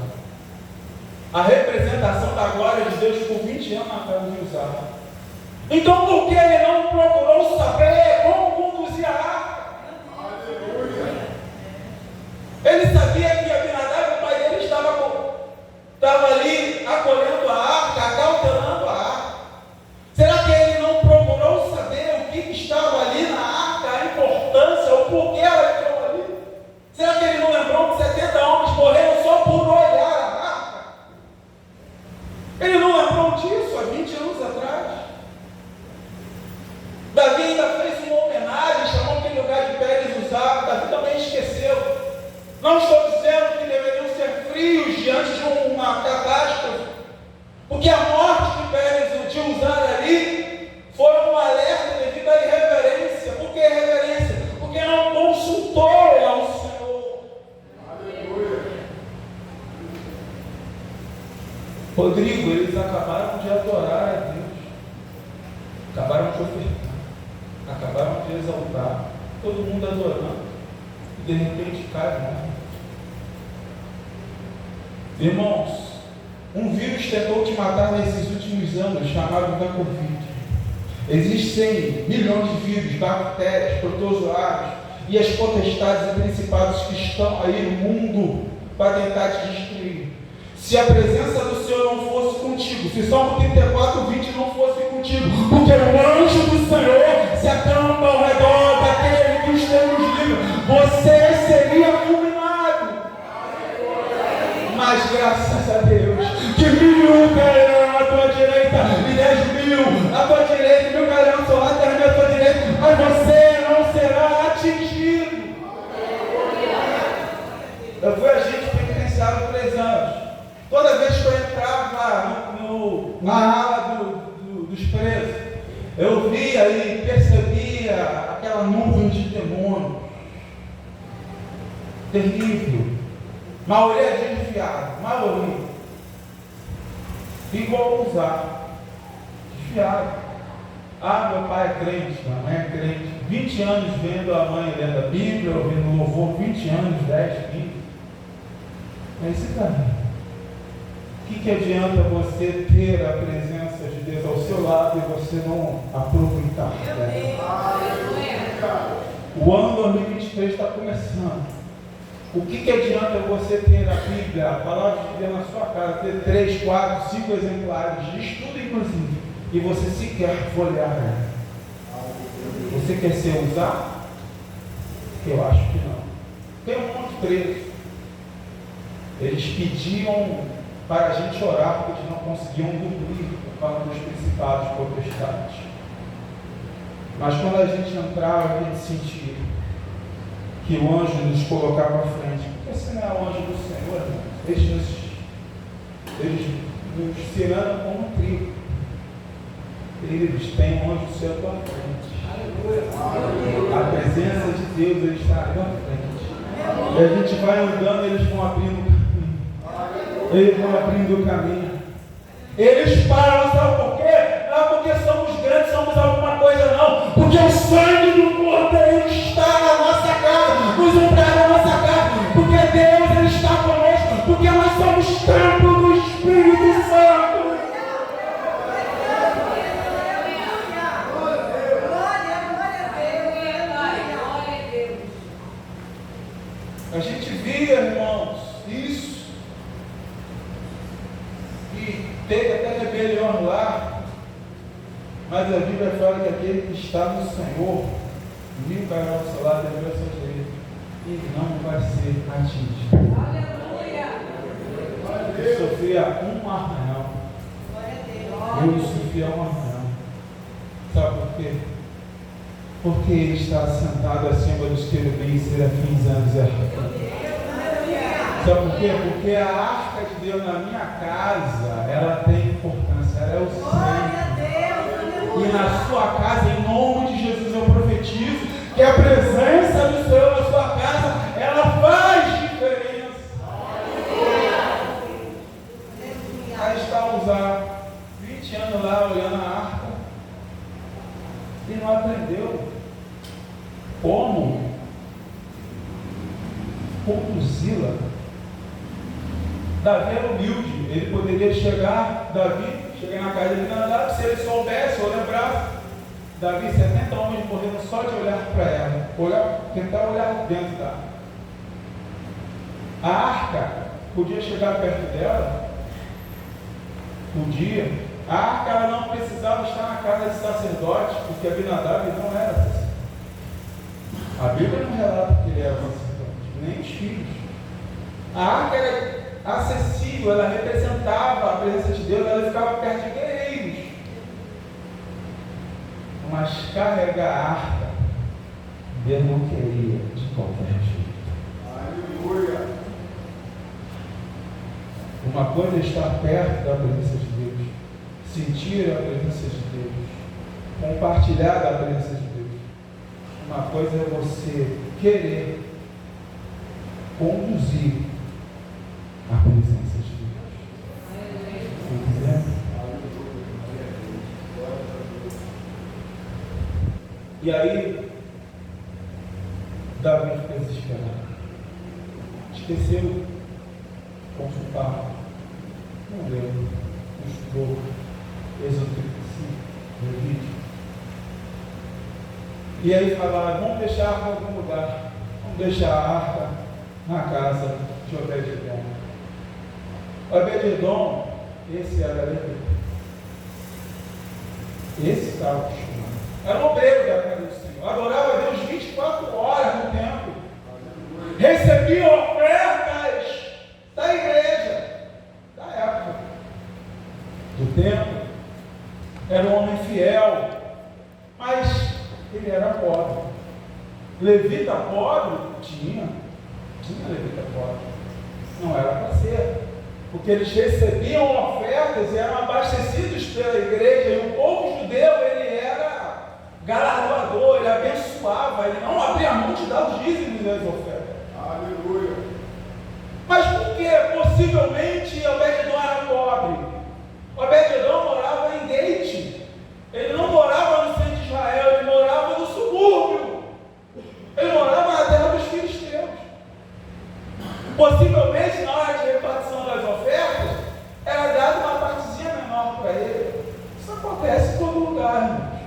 A representação da glória de Deus por 20 anos na casa de Uzá. Então, por que ele não procurou saber como conduzir a arca? Ele sabia que Abinadab, o pai dele, estava ali acolhendo a arca, acautelando a arca. Será que ele não procurou saber o que estava ali na arca, a importância, o porquê ela entrou ali? Será que ele não lembrou que 70 homens morreram só por olhar a arca? Ele não lembrou disso há 20 anos atrás? Davi ainda fez uma homenagem, chamou aquele lugar de Pérez Uzá. Davi também esqueceu. Não estou dizendo que deveriam ser frios diante de uma catástrofe, porque a morte de Pérez de Uzá ali foi um alerta devido à irreverência. Por que irreverência? Porque não consultou ao Senhor. Aleluia. Rodrigo, eles acabaram de adorar a Deus, acabaram de ofertar, acabaram de exaltar, todo mundo adorando, e de repente cai a morte. Irmãos, um vírus tentou te matar nesses últimos anos, chamado da Covid. Existem milhões de vírus, bactérias, protozoários e as potestades e principados que estão aí no mundo para tentar te destruir. Se a presença do Senhor não fosse contigo, se Salmo 34:20 não fosse contigo, porque o anjo do Senhor se acampa ao redor daquele que os teus livros, você seria fulminado. Mas graças a Deus, que 1.000 cairão à tua direita e 10.000 à tua direita, e 1.000 cairão ao seu lado e 10.000 à tua direita, mas você não será atingido. Eu fui agente penitenciário por 3 anos. Toda vez que eu entrava na ala dos presos, eu via e percebia aquela nuvem de demônios. Terrível. Maioria de desviado, maioria. Igual usar. Desviado. Ah, meu pai é crente, minha mãe é crente. 20 anos vendo a mãe lendo a Bíblia, ouvindo louvor, 20 anos, 10, 20. Mas esse caminho. O que adianta você ter a presença de Deus ao seu lado e você não aproveitar? O ano 2023 está começando. O que adianta você ter a Bíblia, a palavra de Deus na sua casa, ter 3, 4, 5 exemplares de estudo, inclusive, e você sequer folhear ela? Você quer ser usado? Eu acho que não. Tem um monte de preso. Eles pediam para a gente orar, porque eles não conseguiam dormir por causa dos principados potestades. Mas quando a gente entrava, a gente sentia que o anjo nos colocava à frente. Porque esse não é o anjo do Senhor, eles nos tirando como um trigo. Eles têm um anjo do céu à tua frente. A presença de Deus, ele está à tua frente. E a gente vai andando, eles vão abrindo o caminho. Eles vão abrindo o caminho. Eles param, sabe por quê? Não é porque somos grandes, somos alguma coisa, não. Porque o sangue do Cordeiro está na nossa casa, nos umbrais da nossa casa. Porque Deus, ele está conosco. Porque nós somos templo do Espírito Santo. A gente via, irmãos, isso. E teve até rebelião lá. Mas a Bíblia fala que aquele que está no Senhor, 1.000 cairão ao seu lado, 10.000 ao seu direito, e não vai ser atingido. Eu sofria um arranhão. Eu sofria um arranhão. Sabe por quê? Porque ele está sentado acima dos querubins, serafins, anjos e arcanjos. Sabe por quê? Porque a arca de Deus na minha casa, ela tem importância, ela é o centro. E na sua casa, em nome de Jesus, eu profetizo que a presença do Senhor na sua casa, ela faz diferença. Aí está o Uzá, 20 anos lá olhando a arca, e não aprendeu como conduzir Davi era humilde, ele poderia chegar na casa de Abinadab, se ele soubesse ou lembrasse. Davi, 70 homens morreram só de olhar para ela, tentar olhar dentro da arca. A arca podia chegar perto dela? Podia. A arca ela não precisava estar na casa de sacerdote, porque Abinadab não era sacerdote. A Bíblia não relata que ele era sacerdote, nem os filhos. A arca era acessível, ela representava a presença de Deus, ela ficava perto de guerreiros. Mas carregar a arca, Deus não queria de qualquer jeito. Aleluia! Uma coisa é estar perto da presença de Deus, sentir a presença de Deus, compartilhar da presença de Deus. Uma coisa é você querer conduzir a presença de Deus. Entendeu? E aí, Davi ficou desesperado. Esqueceu consultar. Não leu. Não estudou. Êxodo 35, Levítico. E aí falaram, vamos deixar a arca em algum lugar. Vamos deixar a arca na casa de Obed-Edom. Obed-Edom, esse era levita. Esse estava acostumado. Era um obreiro da casa do Senhor. Adorava a Deus 24 horas no templo. Recebia ofertas da igreja, da época, do templo. Era um homem fiel, mas ele era pobre. Levita pobre? Tinha levita pobre. Não era para ser. Porque eles recebiam ofertas e eram abastecidos pela igreja. E o povo judeu, ele era galardoador, ele abençoava, ele não abria mão de dar os dízimos das ofertas. Aleluia! Mas por que possivelmente Obed-Edom era pobre? Obed-Edom morava em Gate. Ele não morava no centro de Israel, ele morava no subúrbio. Ele morava na terra dos filisteus. Possivelmente, na hora de repartição das ofertas, era dada uma partezinha menor para ele. Isso acontece em todo lugar, irmãos.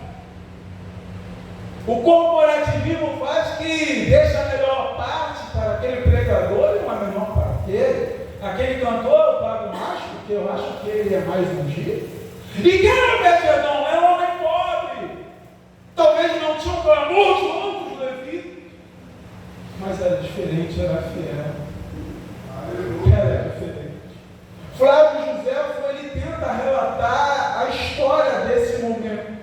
O corporativismo faz que deixa a melhor parte para aquele pregador e uma menor para aquele. Aquele cantor eu pago mais, porque eu acho que ele é mais ungido. E quem era Obed-Edom? Era um homem pobre. Talvez não tinha um clamor de outros levitas, mas era diferente, era fiel. Era diferente. Flávio José, ele tenta relatar a história desse momento.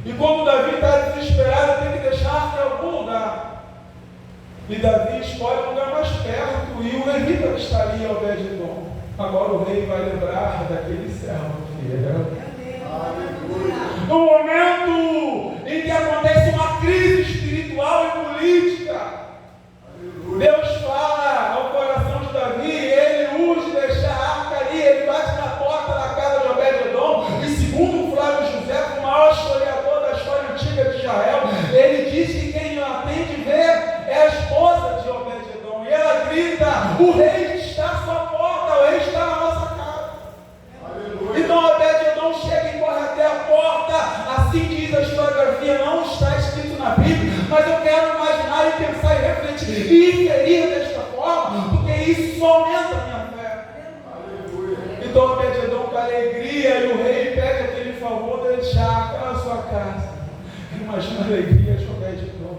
E quando Davi está desesperado, tem que deixar a arca em algum lugar. E Davi escolhe um lugar mais perto, e o levita estaria ao Obed-Edom. Agora o rei vai lembrar daquele servo fiel. No momento em que acontece uma crise espiritual e política, Deus fala ao coração de Davi, ele urge deixar a arca ali, ele bate na porta da casa de Obed-Edom, e segundo o Flávio José, o maior historiador da história antiga de Israel, ele diz que quem o atende vê é a esposa de Obed-Edom, e ela grita, o rei está à sua porta, o rei está na nossa casa. Aleluia. Então Obed-Edom chega e corre até a porta, assim diz a historiografia, não está escrito na Bíblia, mas eu quero imaginar e pensar e refletir e inferir desta forma, porque isso aumenta a minha fé. Aleluia. Então Obed-Edom com alegria, e o rei pede aquele favor de deixar aquela sua casa. Imagina a alegria de Obed-Edom.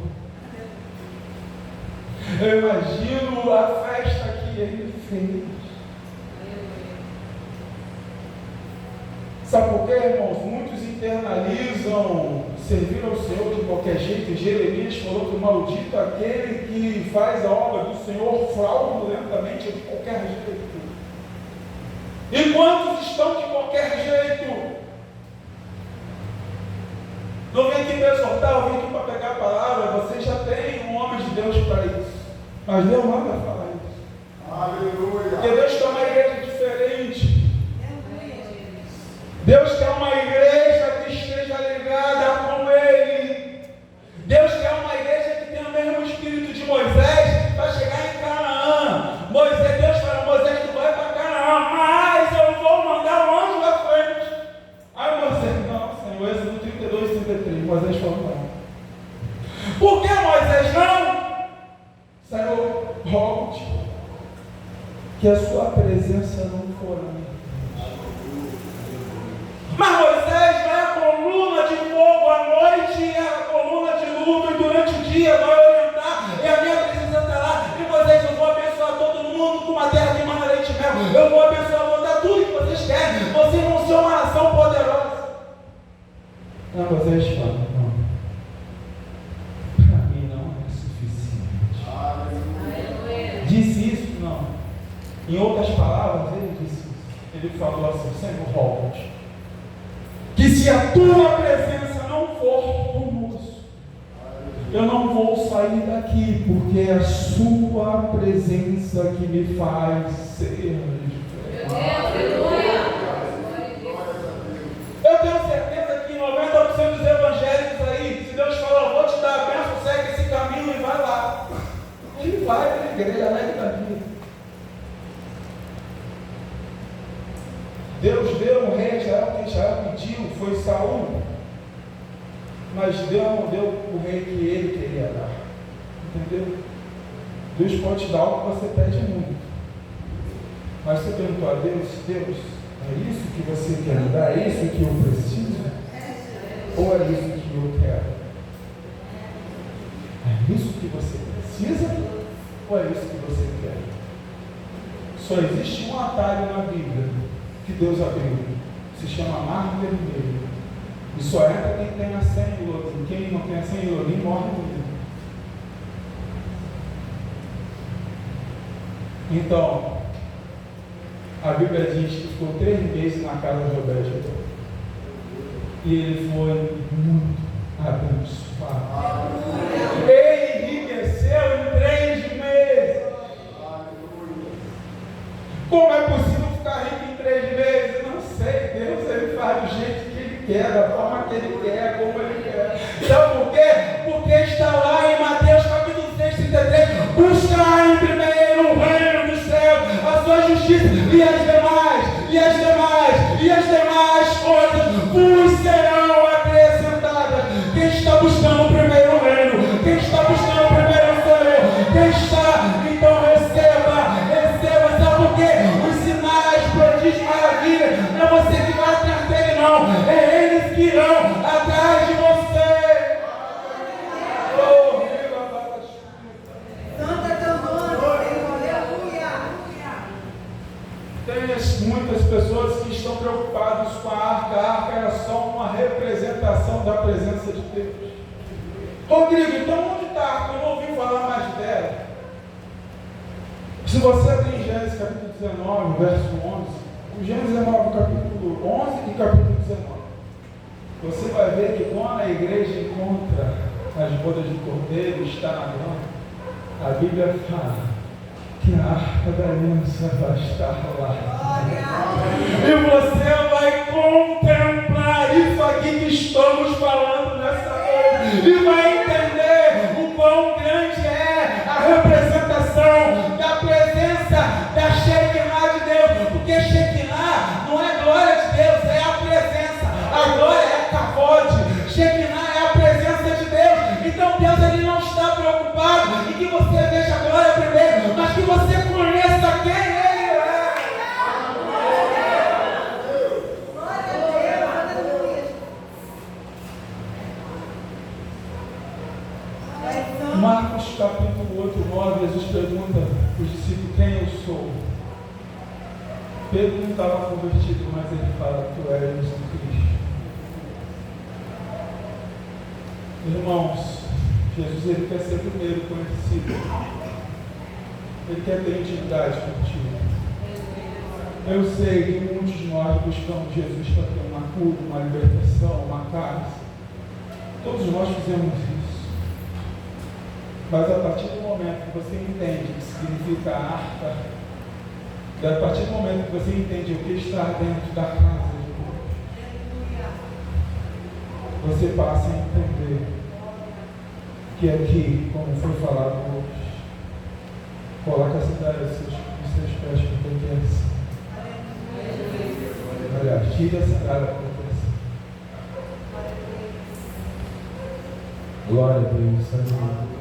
Eu imagino a festa que ele fez. Sabe por quê, irmãos? Muitos internalizam servir ao Senhor de qualquer jeito. E Jeremias falou que o maldito é aquele que faz a obra do Senhor fraudulentamente de qualquer jeito. E quantos estão de qualquer jeito? Não vem aqui para exortar, eu vim aqui para pegar a palavra. Você já tem um homem de Deus para isso. Mas Deus manda falar isso. Aleluia. Porque Deus quer uma igreja diferente. Deus quer uma igreja que esteja ligada com Ele. Deus quer uma igreja que tenha o mesmo espírito de Moisés para chegar em Canaã. Deus fala, Moisés, tu vai para Canaã. presença não for na minha vida. Mas Moisés vai a coluna de fogo à noite e a coluna de nuvem durante o dia vai orientar e a minha presença está lá. E Moisés, eu vou abençoar todo mundo com uma terra que mana leite e mel. Eu vou abençoar, vou dar tudo que vocês querem. Vocês vão ser uma nação poderosa. Não, Moisés fala, não. Para mim não é suficiente. Disse isso? Não. Em outras palavras, ele disse isso. Ele falou assim, Senhor, roga-te que se a tua presença não for conosco, eu não vou sair daqui, porque é a sua presença que me faz ser diferente. Eu tenho certeza que 90% dos evangélicos aí, se Deus falar, vou te dar a bênção, segue esse caminho e vai lá. Ele vai para a igreja, alegre da vida. Deus deu um rei a Israel, que Israel pediu, foi Saul, mas Deus não deu o rei que ele queria dar, entendeu? Deus pode te dar o que você pede muito, mas você perguntou a Deus, Deus, é isso que você quer me dar, é isso que eu preciso? Ou é isso que eu quero? É isso que você precisa? Ou é isso que você quer? Só existe um atalho na Bíblia que Deus abriu, se chama Mar Vermelho, e só entra quem tem a senha em Elohim. Quem não tem a senha em Elohim morre no meio. Então, a Bíblia diz que ficou 3 meses na casa de Obed-Edom, e ele foi muito abençoado. Ele enriqueceu em 3 meses. Como é possível ficar rico em 3 meses? Eu não sei. Deus, ele faz do jeito que ele quer, da forma que ele quer, como ele quer. Sabe por quê? Porque está lá em Mateus capítulo 6, 33. Buscar em primeiro o reino dos céus, a sua justiça, e as demais coisas vos serão acrescentadas. Quem está buscando o primeiro reino? Quem está buscando o primeiro sou eu. Quem está, então receba. Sabe por quê? Os sinais, prodígios, maravilhas, não é você que vai atrás dele, não. É eles que irão atrás de você. Tem muitas pessoas que estão preocupadas com a arca. A arca era só uma representação da presença de Deus. Rodrigo, então onde está a arca? Eu não ouvi falar mais dela. Se você abrir em Gênesis capítulo 19, verso 11, Gênesis 19, capítulo 11 e capítulo 19, você vai ver que quando a igreja encontra as bodas de cordeiro, está na glória, a Bíblia fala que a arca da aliança vai estar lá. E você vai contemplar isso aqui que estamos falando nessa noite. E vai entender o quão grande é a representação da presença da Shekinah de Deus. Porque Shekinah não é glória de Deus, é a presença. A glória é Kavod. Shekinah é a presença de Deus. Então Deus ele não está preocupado em que você veja a glória primeiro, mas que você conheça quem Ele é. Marcos capítulo 8, 9, Jesus pergunta aos discípulos quem eu sou. Pedro não estava convertido, mas ele fala que tu és o Cristo. Irmãos, Jesus ele quer ser primeiro conhecido. Ele quer ter intimidade contigo. Eu sei que muitos de nós buscamos Jesus para ter uma cura, uma libertação, uma casa. Todos nós fizemos isso. Mas a partir do momento que você entende o que significa a arca, a partir do momento que você entende o que está dentro da casa de Deus, você passa a entender que aqui, como foi falado hoje, coloca a sandália nos seus pés para proteção. Aliás, tira a sandália para proteção. Glória a Deus, Senhor.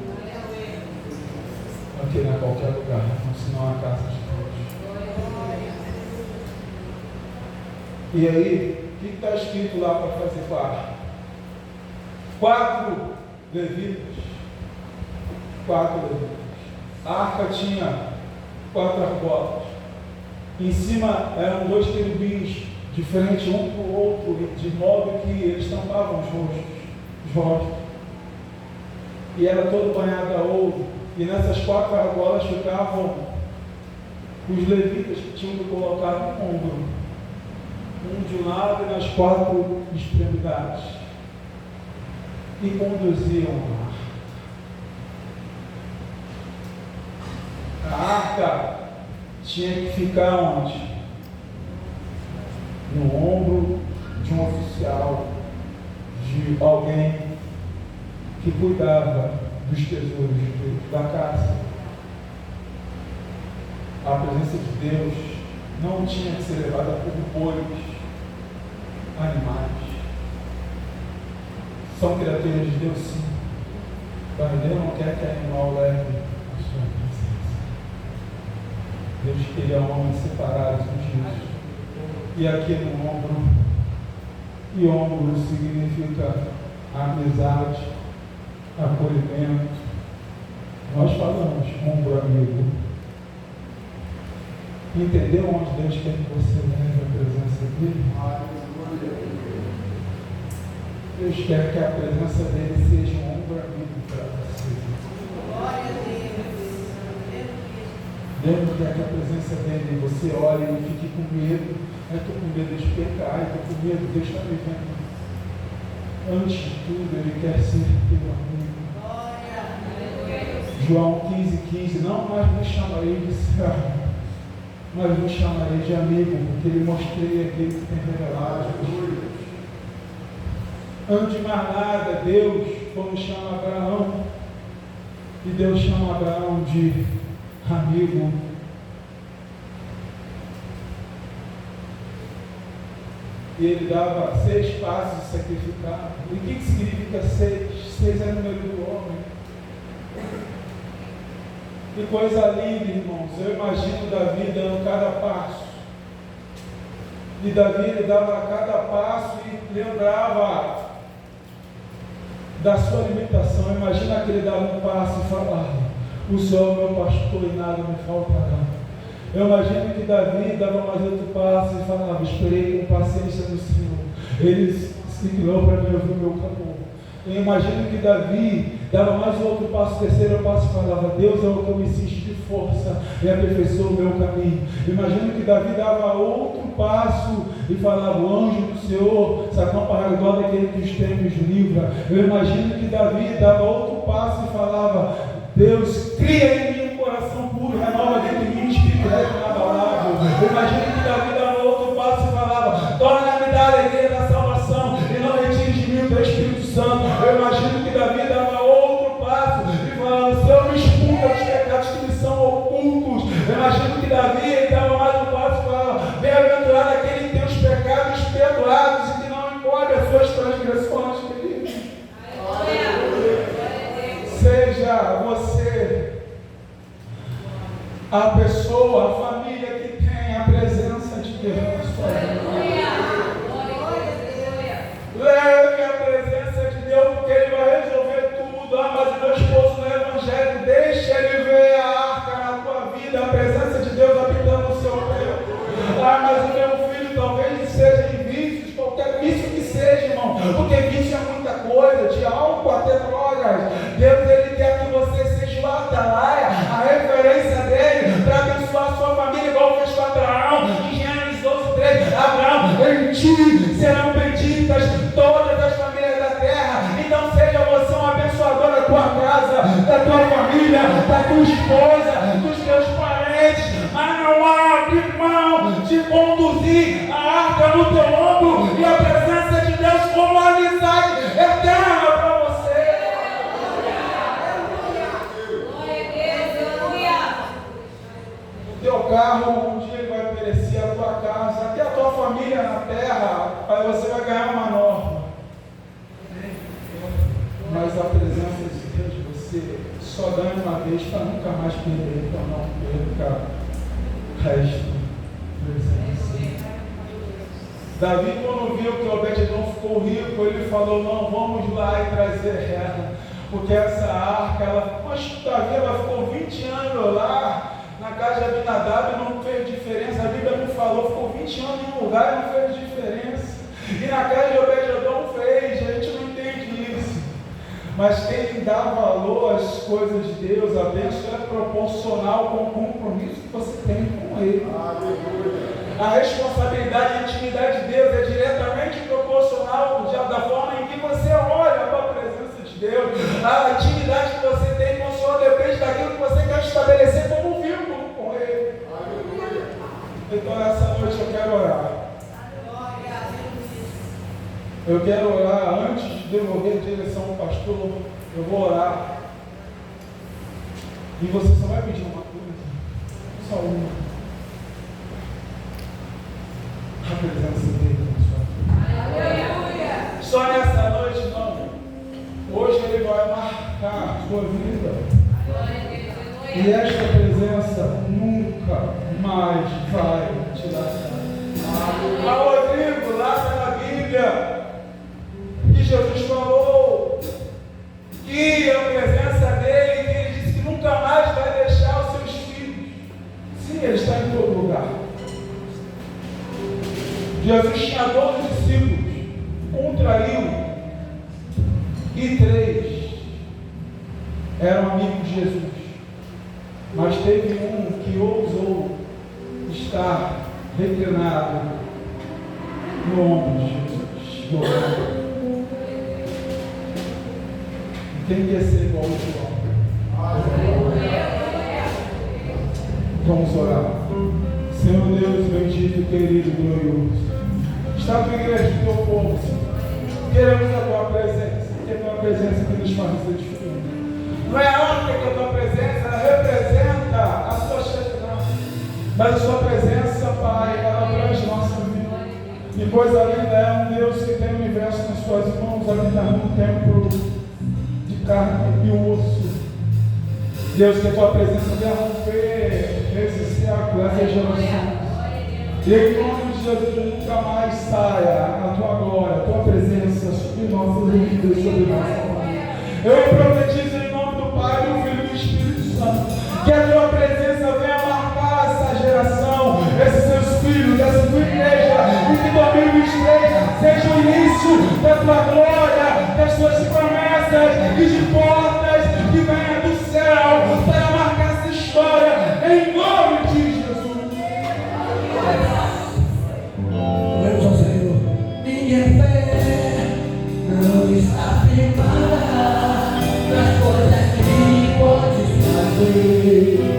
Aqui não é qualquer lugar, senão a casa de Deus. E aí, o que está escrito lá para fazer parte? 4 levitas. 4 levitas. A arca tinha 4 argolas. Em cima eram 2 querubins, diferentes um para o outro, de modo que eles tampavam os rostos. E era todo banhado a ouro. E nessas 4 argolas ficavam os levitas que tinham que colocar no ombro, um de um lado e nas 4 extremidades, e conduziam a arca. Tinha que ficar onde? No ombro de um oficial, de alguém que cuidava dos tesouros da casa. A presença de Deus não tinha que ser levada por bois, animais. São criaturas de Deus, sim. Mas Deus não quer que animal leve a sua presença. Deus queria homens separados disso. E aqui no ombro, e ombro significa amizade, acolhimento. Nós falamos ombro amigo. Entendeu onde Deus quer que você leve a presença dele? Deus quer que a presença dele seja um ombro amigo para você. Deus não quer que a presença dele você olhe e fique com medo. Estou com medo de pecar, estou com medo, Deus está me vendo. Antes de tudo, ele quer ser teu amigo. João 15,15, não mais me chamarei de servo, mas me chamarei de amigo, porque ele mostrei aquele que tem revelado as coisas. Antes de mais nada, Deus, quando chama Abraão, e Deus chama Abraão de amigo, e ele dava 6 passos de sacrificar. E o que significa 6? 6 é o número do homem. Que coisa linda, irmãos. Eu imagino Davi dando cada passo. E Davi ele dava cada passo e lembrava da sua limitação. Imagina que ele dava um passo e falava: o Senhor é meu pastor e nada me faltará. Eu imagino que Davi dava mais outro passo e falava: esperei com paciência no Senhor. Ele se inclinou para me ouvir o meu clamor. Eu imagino que Davi dava mais outro passo, terceiro passo e falava: Deus é o que eu me enche de força e aperfeiçoa o meu caminho. Eu imagino que Davi dava outro passo e falava: o anjo do Senhor se acampa ao redor daquele que os tem nos livra. Eu imagino que Davi dava outro passo e falava: Deus, cria em mim um coração puro, renova dentro de mim, espírito inabalável. Eu imagino que Davi dava outro passo e falava: torna-me da alegria da salvação e não retire de mim o teu Espírito Santo. Eu imagino que Davi dava outro passo e falava: Senhor, me expulsa dos pecados que me são ocultos. Eu imagino que Davi dava mais um passo e falava: bem-aventurado aquele que tem os pecados perdoados e que não encobre as suas transgressões, querido. Seja você a pessoa, a família que tem a presença de Deus na sua vida. Leve a presença de Deus, porque Ele vai resolver tudo. Ah, mas o meu esposo no Evangelho, deixa ele ver a arca na tua vida, a presença de Deus habitando no seu peito. Ah, mas o meu filho talvez seja em vícios, qualquer vício que seja, irmão, porque vício é muita coisa, de álcool até drogas. Deus, Ele quer que você seja o atalaia, a referência dele, para abençoar a sua família, igual fez com Abraão, em Gênesis 12:3. Abraão, em ti serão benditas todas as famílias da terra. Então seja você um abençoador da tua casa, da tua família, da tua esposa, dos teus parentes. Mas não abre mão de conduzir a arca no teu ombro e a presença de Deus como amizade eterna para você. O teu carro um dia ele vai perecer, a tua casa, até a tua família na terra, aí você vai ganhar uma norma. Mas a presença de Deus, você só ganha uma vez para nunca mais perder, então não perca o resto. Presença. Davi, quando viu que Obed-Edom ficou rico, ele falou, não, vamos lá e trazer ela, porque essa arca, mas Davi, ela ficou 20 anos lá, na casa de Abinadab, não fez diferença, a Bíblia não falou, ficou 20 anos em um lugar e não fez diferença, e na casa de Obed-Edom fez, a gente não entende isso, mas quem dá valor às coisas de Deus, a bênção é proporcional com o compromisso que você tem com Ele. A responsabilidade e a intimidade de Deus é diretamente proporcional da forma em que você olha para a presença de Deus. A intimidade que você tem com o Senhor depende daquilo que você quer estabelecer como vínculo com Ele. Então, essa noite eu quero orar. Eu quero orar antes de devolver a direção ao pastor. Eu vou orar. E você só vai pedir uma coisa. Só uma. A presença dele na sua vida. Só nessa noite, não. Hoje ele vai marcar a sua vida. E esta presença nunca mais vai te dar. A Rodrigo, lá na Bíblia, que Jesus falou que a presença dele, que ele disse que nunca mais vai deixar os seus filhos. Sim, ele está em todo lugar. Jesus tinha 12 discípulos, um traiu e 3 eram amigos de Jesus. Mas teve um que ousou estar reclinado no ombro de Jesus. Quem quer ser igual ao João? Vamos orar. Senhor Deus, bendito, querido, glorioso. Está a tua igreja, o teu povo, Senhor. Queremos a tua presença, porque a tua presença que nos faz ser diferente. Não é algo que a tua presença representa a sua chegada, mas a sua presença, Pai, ela abrange nossa vida. E coisa linda é um Deus que tem o universo nas suas mãos, habitando um templo de carne e osso. Deus, que a tua presença venha romper esse século, essa geração. E em nome de Jesus, nunca mais saia a tua glória, a tua presença sobre nossas vidas, sobre nossa família. Eu profetizo em nome do Pai, do Filho e do Espírito Santo, que a tua presença venha marcar essa geração, esses seus filhos, essa tua igreja, e que 2023 seja o início da tua glória, das tuas promessas e de portas que venham do céu para marcar essa história, em nome de Jesus. Oremos ao Senhor. Minha fé não está firmada nas coisas que podes fazer.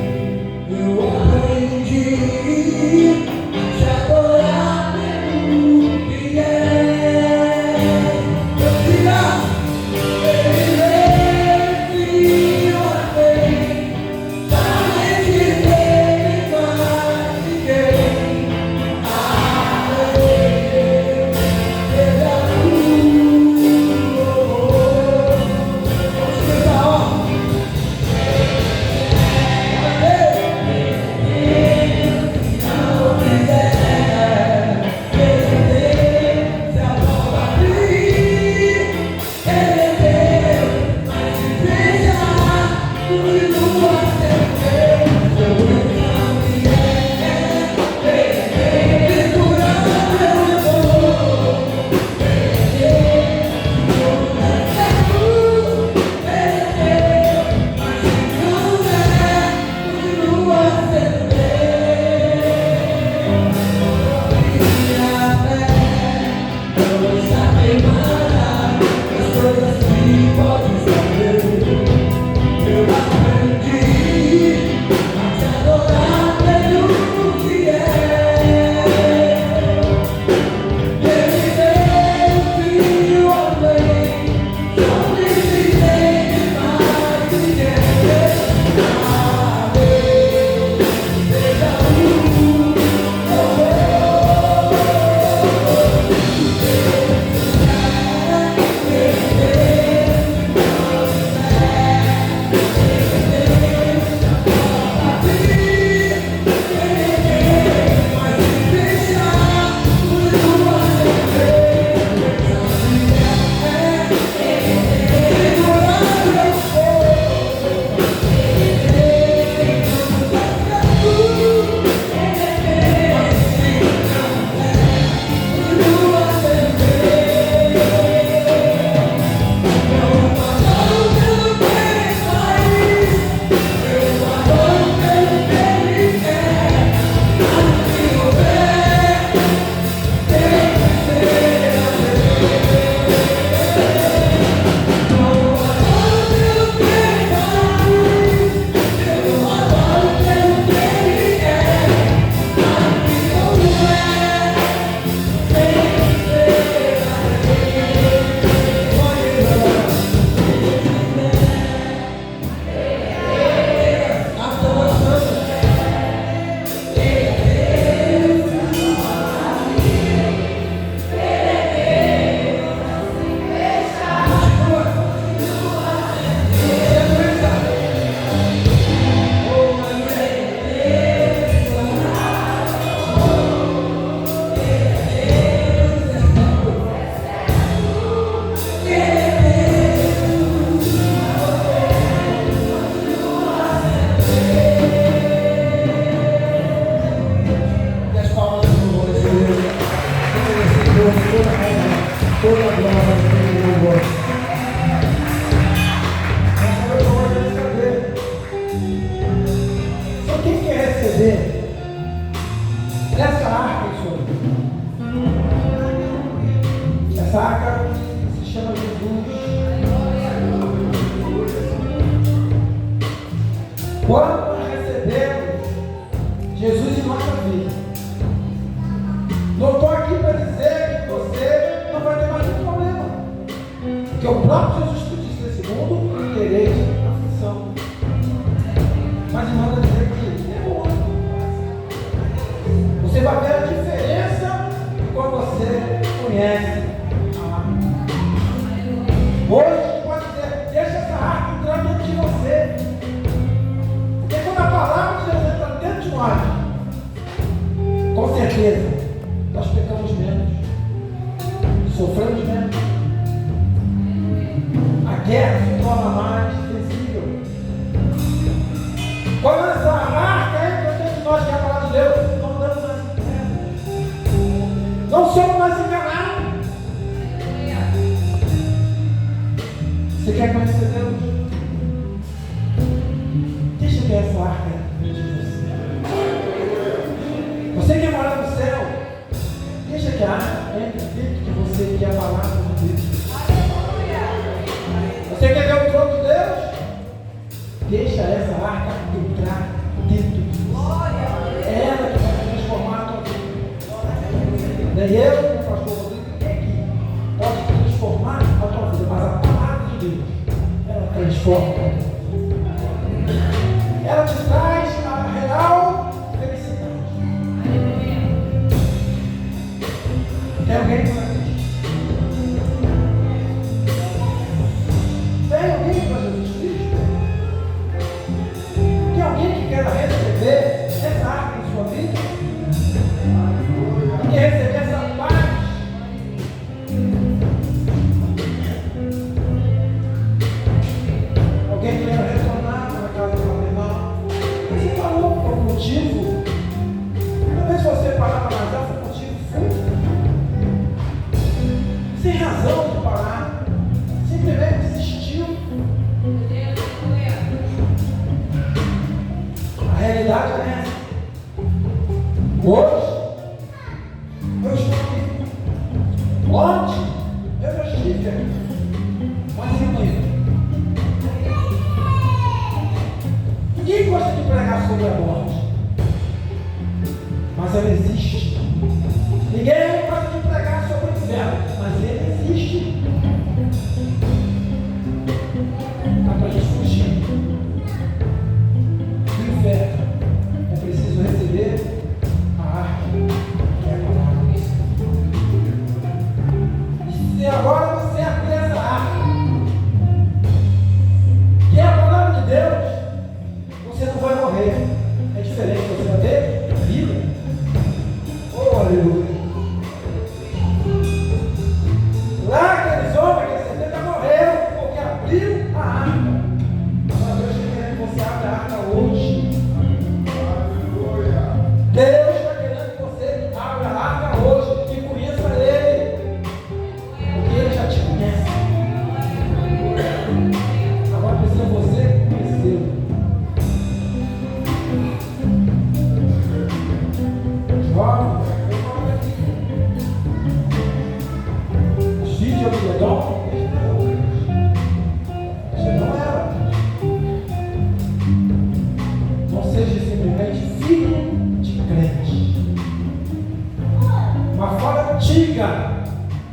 antiga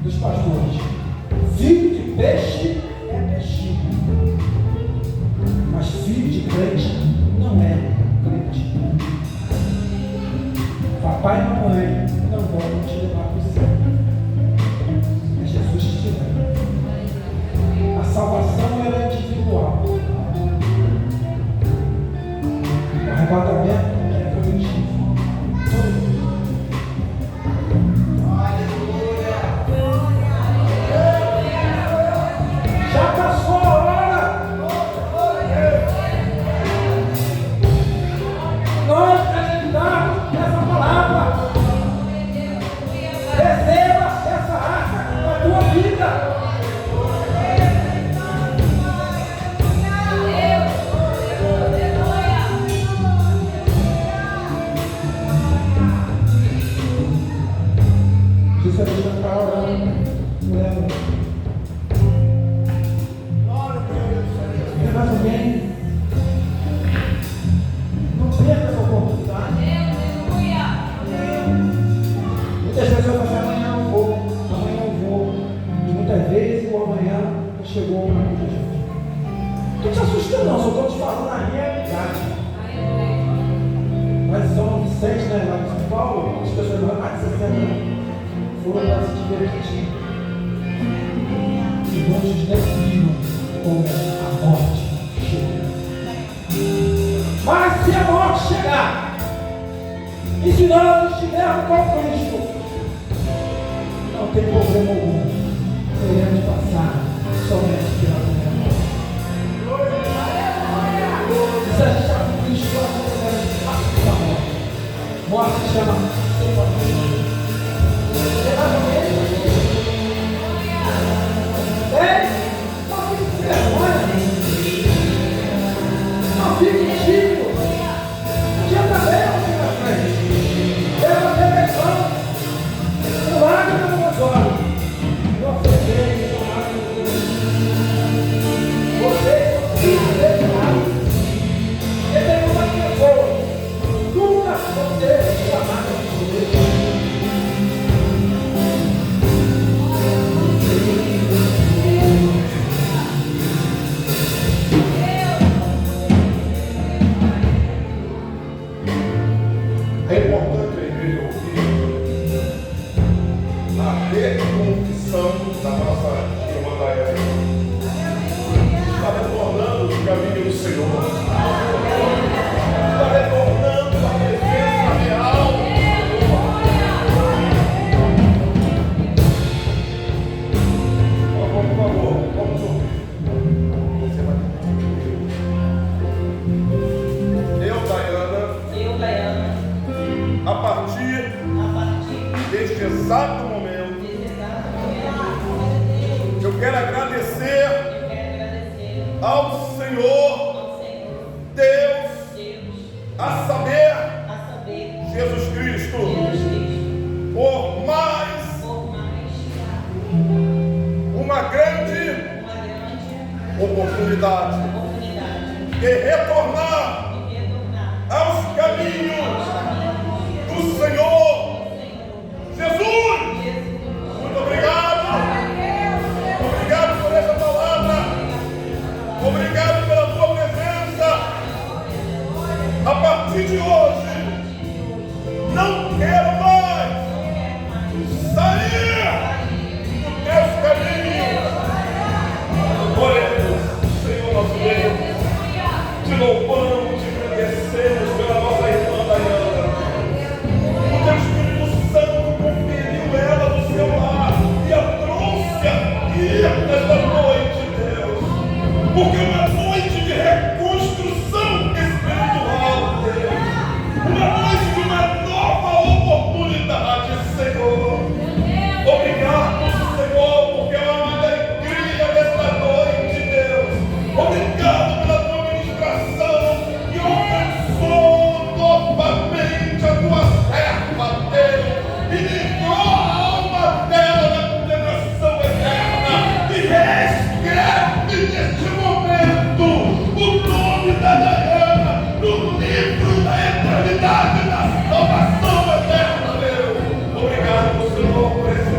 dos pastores. Filho de peixe é peixinho, mas filho de crente não é crente. Papai e mamãe não vão te levar para o céu. É Jesus que te leva. A salvação ela é individual. O arrebatamento é coletivo. Já passou a hora. Nós acreditamos nessa palavra. Receba essa arca na tua vida. Se você deixa para orando, leva. Tem mais alguém? Não perca essa oportunidade. Muitas vezes eu falo, amanhã eu vou. E muitas vezes o amanhã chegou na vida de Jesus. Não estou te assustando não, só estou te falando a realidade. Mas São Vicente, né, lá em São Paulo, as pessoas vão mais de 60 anos. Foram para se divertir. E muitos nem viram como a morte chega. Mas se a morte chegar, e se nós estivermos com Cristo, não tem problema algum. Iremos passar somente pela primeira morte. Se a gente está com Cristo, nós vamos passar a morte. Morte se chama sem não fique tímido. O dia está bem aqui na frente. Leva a televisão. Não larga no meu olho. Não oferece, não larga no meu olho. Você não precisa de nada. Ele é uma pessoa. Nunca você chamar de Deus. É importante a igreja ouvir a reconfissão da nossa irmã Daiane. Está retornando o caminho do Senhor. Está retornando a presença real do Senhor. Por favor, vamos ouvir. Você vai Eu, Daiane, a partir deste exato momento, eu quero agradecer ao Senhor, Deus, a saber, Jesus Cristo, por mais uma grande oportunidade de retornar aos caminhos do Senhor Jesus. Muito obrigado. Obrigado por essa palavra. Obrigado pela tua presença. A partir de hoje, não quero mais sair dos teus caminhos. Oremos, Senhor nosso Deus, te louvamos, te agradecemos pela nossa irmã Daiane. O teu Espírito Santo conferiu ela do seu lar e a trouxe aqui nesta noite, Deus, porque é uma noite de reconstrução espiritual, Deus, uma noite de uma nova oportunidade, Senhor. Obrigado, Senhor, porque é uma alegria desta noite, Deus. Obrigado pela tua ministração e eu abençoo novamente a tua serva, Deus, e livrou a alma dela da condenação eterna e reescreve neste momento o nome da Daiane no livro da eternidade da salvação eterna, Deus. Obrigado, Senhor, por esse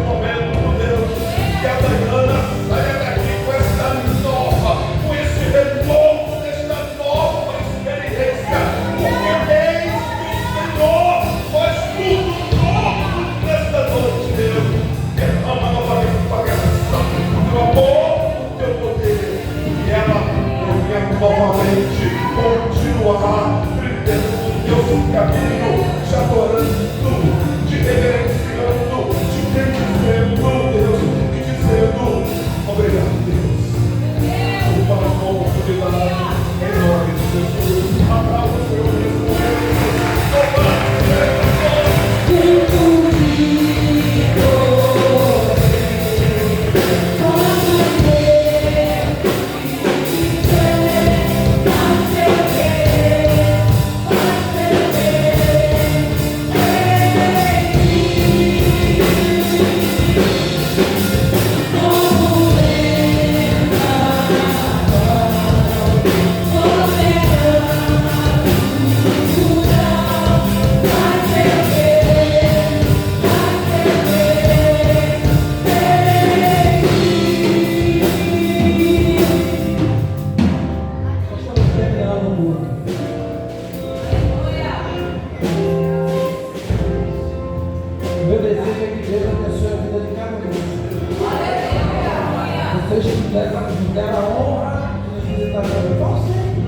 nos deram a honra de nos visitar hoje. Vamos sempre.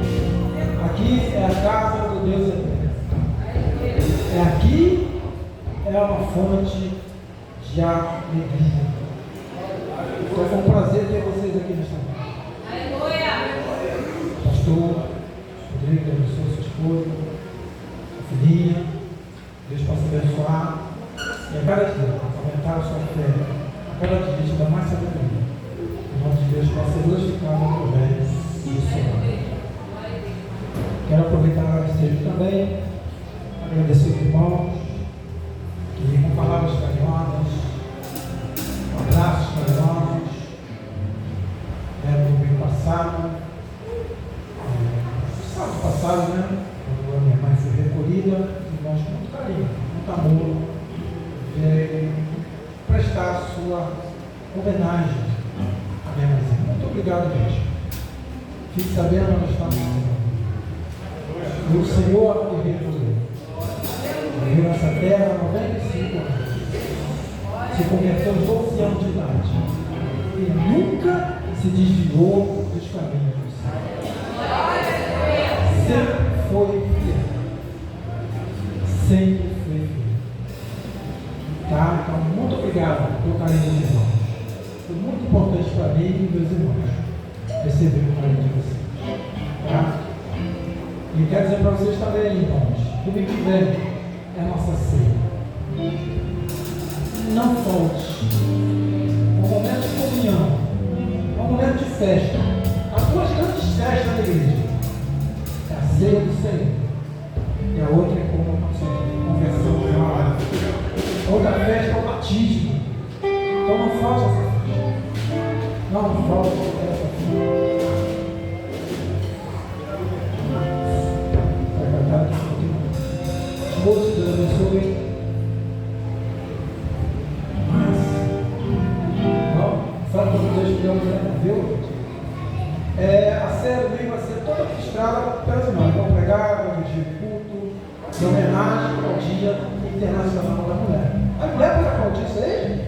Aqui é a casa do Deus eterno. Aqui é uma fonte de alegria. Então foi um prazer ter vocês aqui nesta noite. Pastor Rodrigo, abençoe sua esposa, sua filhinha. Deus possa abençoar. E a cada dia, aumentar a sua fé. A cada dia, te dar mais sabedoria. Em nome de Deus, possa ser glorificado através do Senhor. Quero aproveitar esse tempo também, agradecer os irmãos que, com palavras carinhosas, abraços carinhosos, no domingo passado, sábado passado, né? Quando a minha mãe foi recolhida, os irmãos com muito carinho, muito amor, prestar a sua homenagem à minha mãezinha. Muito obrigado, gente. Fique sabendo onde está o Senhor. O Senhor me recolheu. Viveu nessa terra 95 anos. Se converteu aos 12 anos de idade. E nunca se desviou dos caminhos do Senhor. Sempre foi fiel. Sempre foi fiel. Tá? Então, muito obrigado pelo carinho dos irmãos. Foi muito importante para mim e meus irmãos receber o carinho de vocês. Tá? E quero dizer para vocês também, irmãos, domingo que vem é a nossa ceia. Não falte. Um momento de comunhão, um momento de festa. Há duas grandes festas na igreja. É a ceia do Senhor. E a outra é como a conversão de alma. Outra festa é o batismo. Então não falte essa festa. Não falte essa festa. Deus abençoe. Mas, sabe quando Deus viu? A série do domingo vai ser toda registrada pelas irmãs. Vão pregar, vão dirigir culto, em homenagem ao Dia Internacional da Mulher. A mulher pode aplaudir isso aí, gente?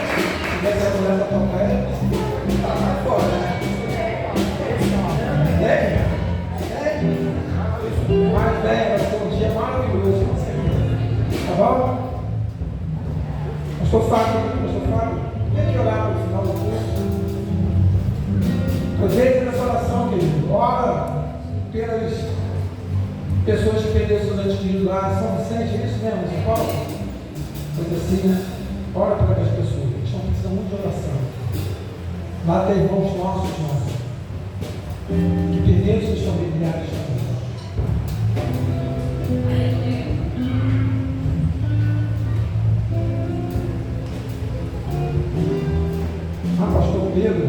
Se tivesse a mulher para tocar ela, tá fora. Mas vai ser um dia maravilhoso, com certeza. Tá bom? Pastor Fábio, tem que orar para o final do curso. Aproveite nessa oração, querido. Ora pelas pessoas que perderam seus entes queridos lá. São Vicente, é isso mesmo, São Paulo? Coisa assim, né? Ora para aquelas pessoas. Eles estão precisando muito de oração. Lá tem irmãos nossos, que perderam seus familiares também. Pastor Pedro,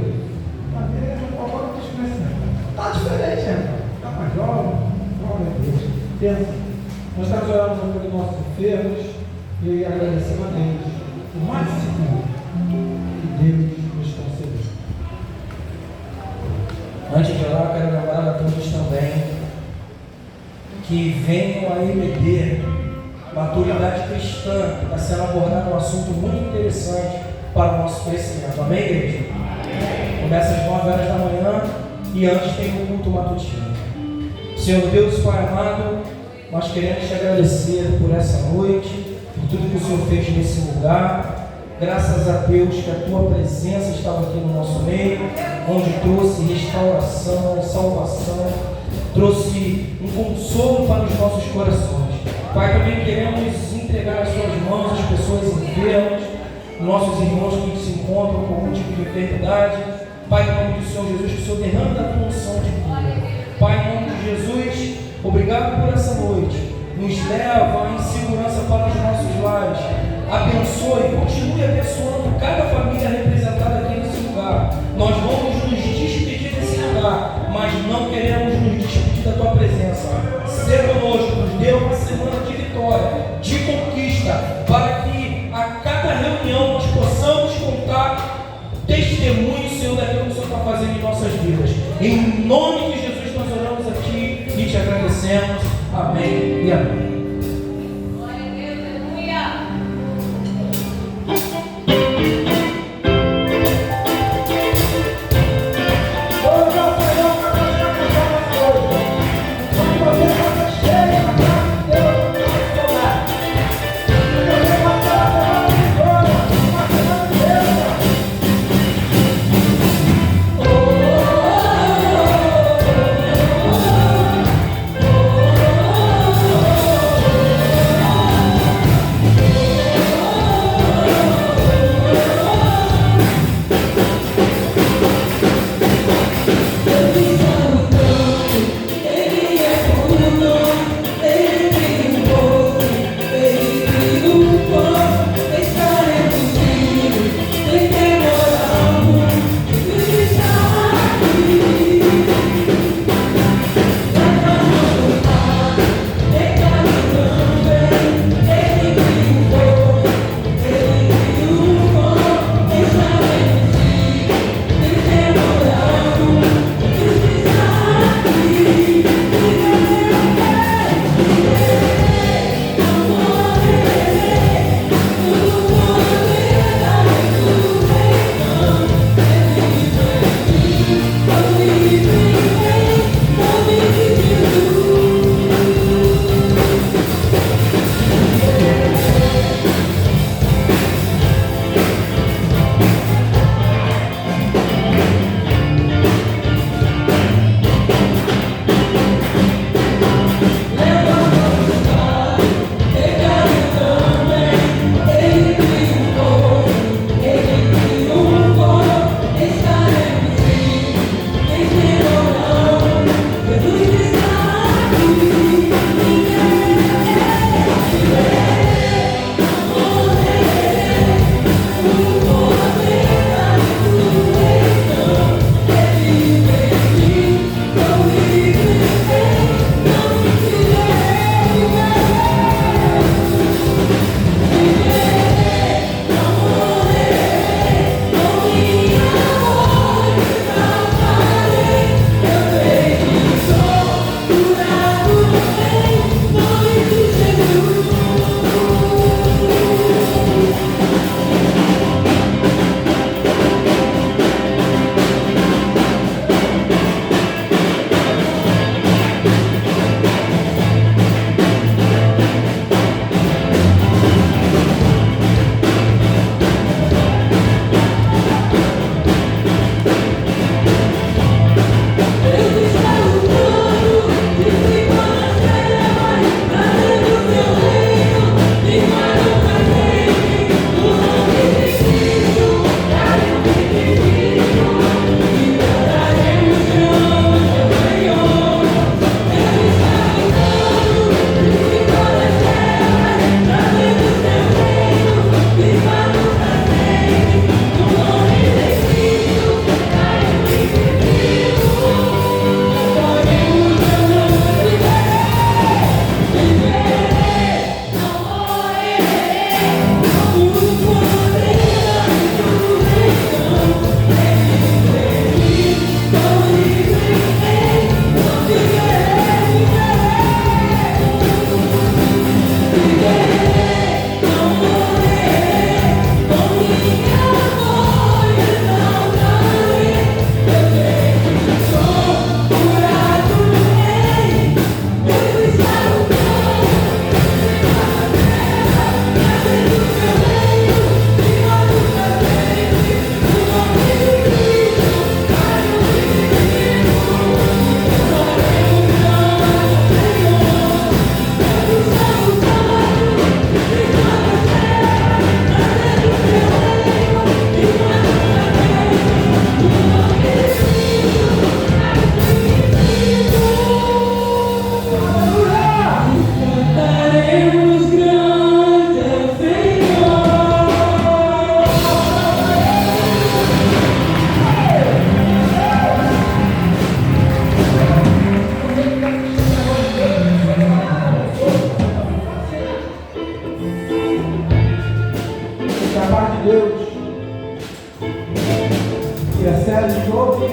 agora eu estou conhecendo. Está diferente, né? Está mais jovem, glória a Deus. Pensa, nós estamos orando pelos nossos enfermos e agradecendo a Deus o mais seguro que Deus nos concedeu. Antes de orar, quero lembrar a todos também que venham a EBD, maturidade cristã, está sendo abordado um assunto muito interessante para o nosso crescimento. Amém, igreja? Começa às 9 horas da manhã e antes tem o culto matutino. Senhor Deus, Pai amado, nós queremos te agradecer por essa noite, por tudo que o Senhor fez nesse lugar. Graças a Deus que a tua presença estava aqui no nosso meio, onde trouxe restauração, salvação, trouxe um consolo para os nossos corações. Pai, também queremos entregar às suas mãos as pessoas enfermas, nossos irmãos que se encontram com algum tipo de enfermidade. Pai, em nome do Senhor Jesus, que o Senhor derrame a tua unção de cura. Pai, em nome de Jesus, obrigado por essa noite. Nos leva em segurança para os nossos lares. Abençoe, continue abençoando cada família representada aqui nesse lugar. Nós vamos nos despedir desse lugar, mas não queremos nos despedir da tua presença. Seja conosco, nos dê uma semana de vitória, de conquista, para que a cada reunião nós possamos contar testemunho, Senhor, daquilo que o Senhor está fazendo em nossas vidas. Em nome de Jesus nós oramos aqui e te agradecemos. Amém e amém.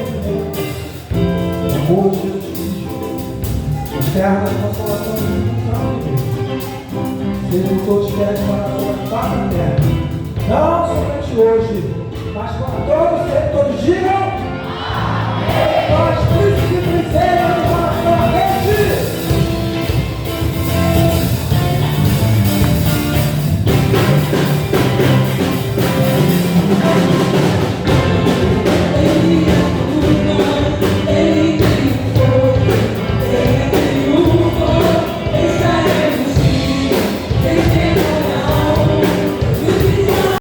sofrimento. O amor de Jesus Cristo, eterna consolação do Espírito Santo de Deus, sejam todos fiéis para a sua face terra, não somente hoje, mas para todos os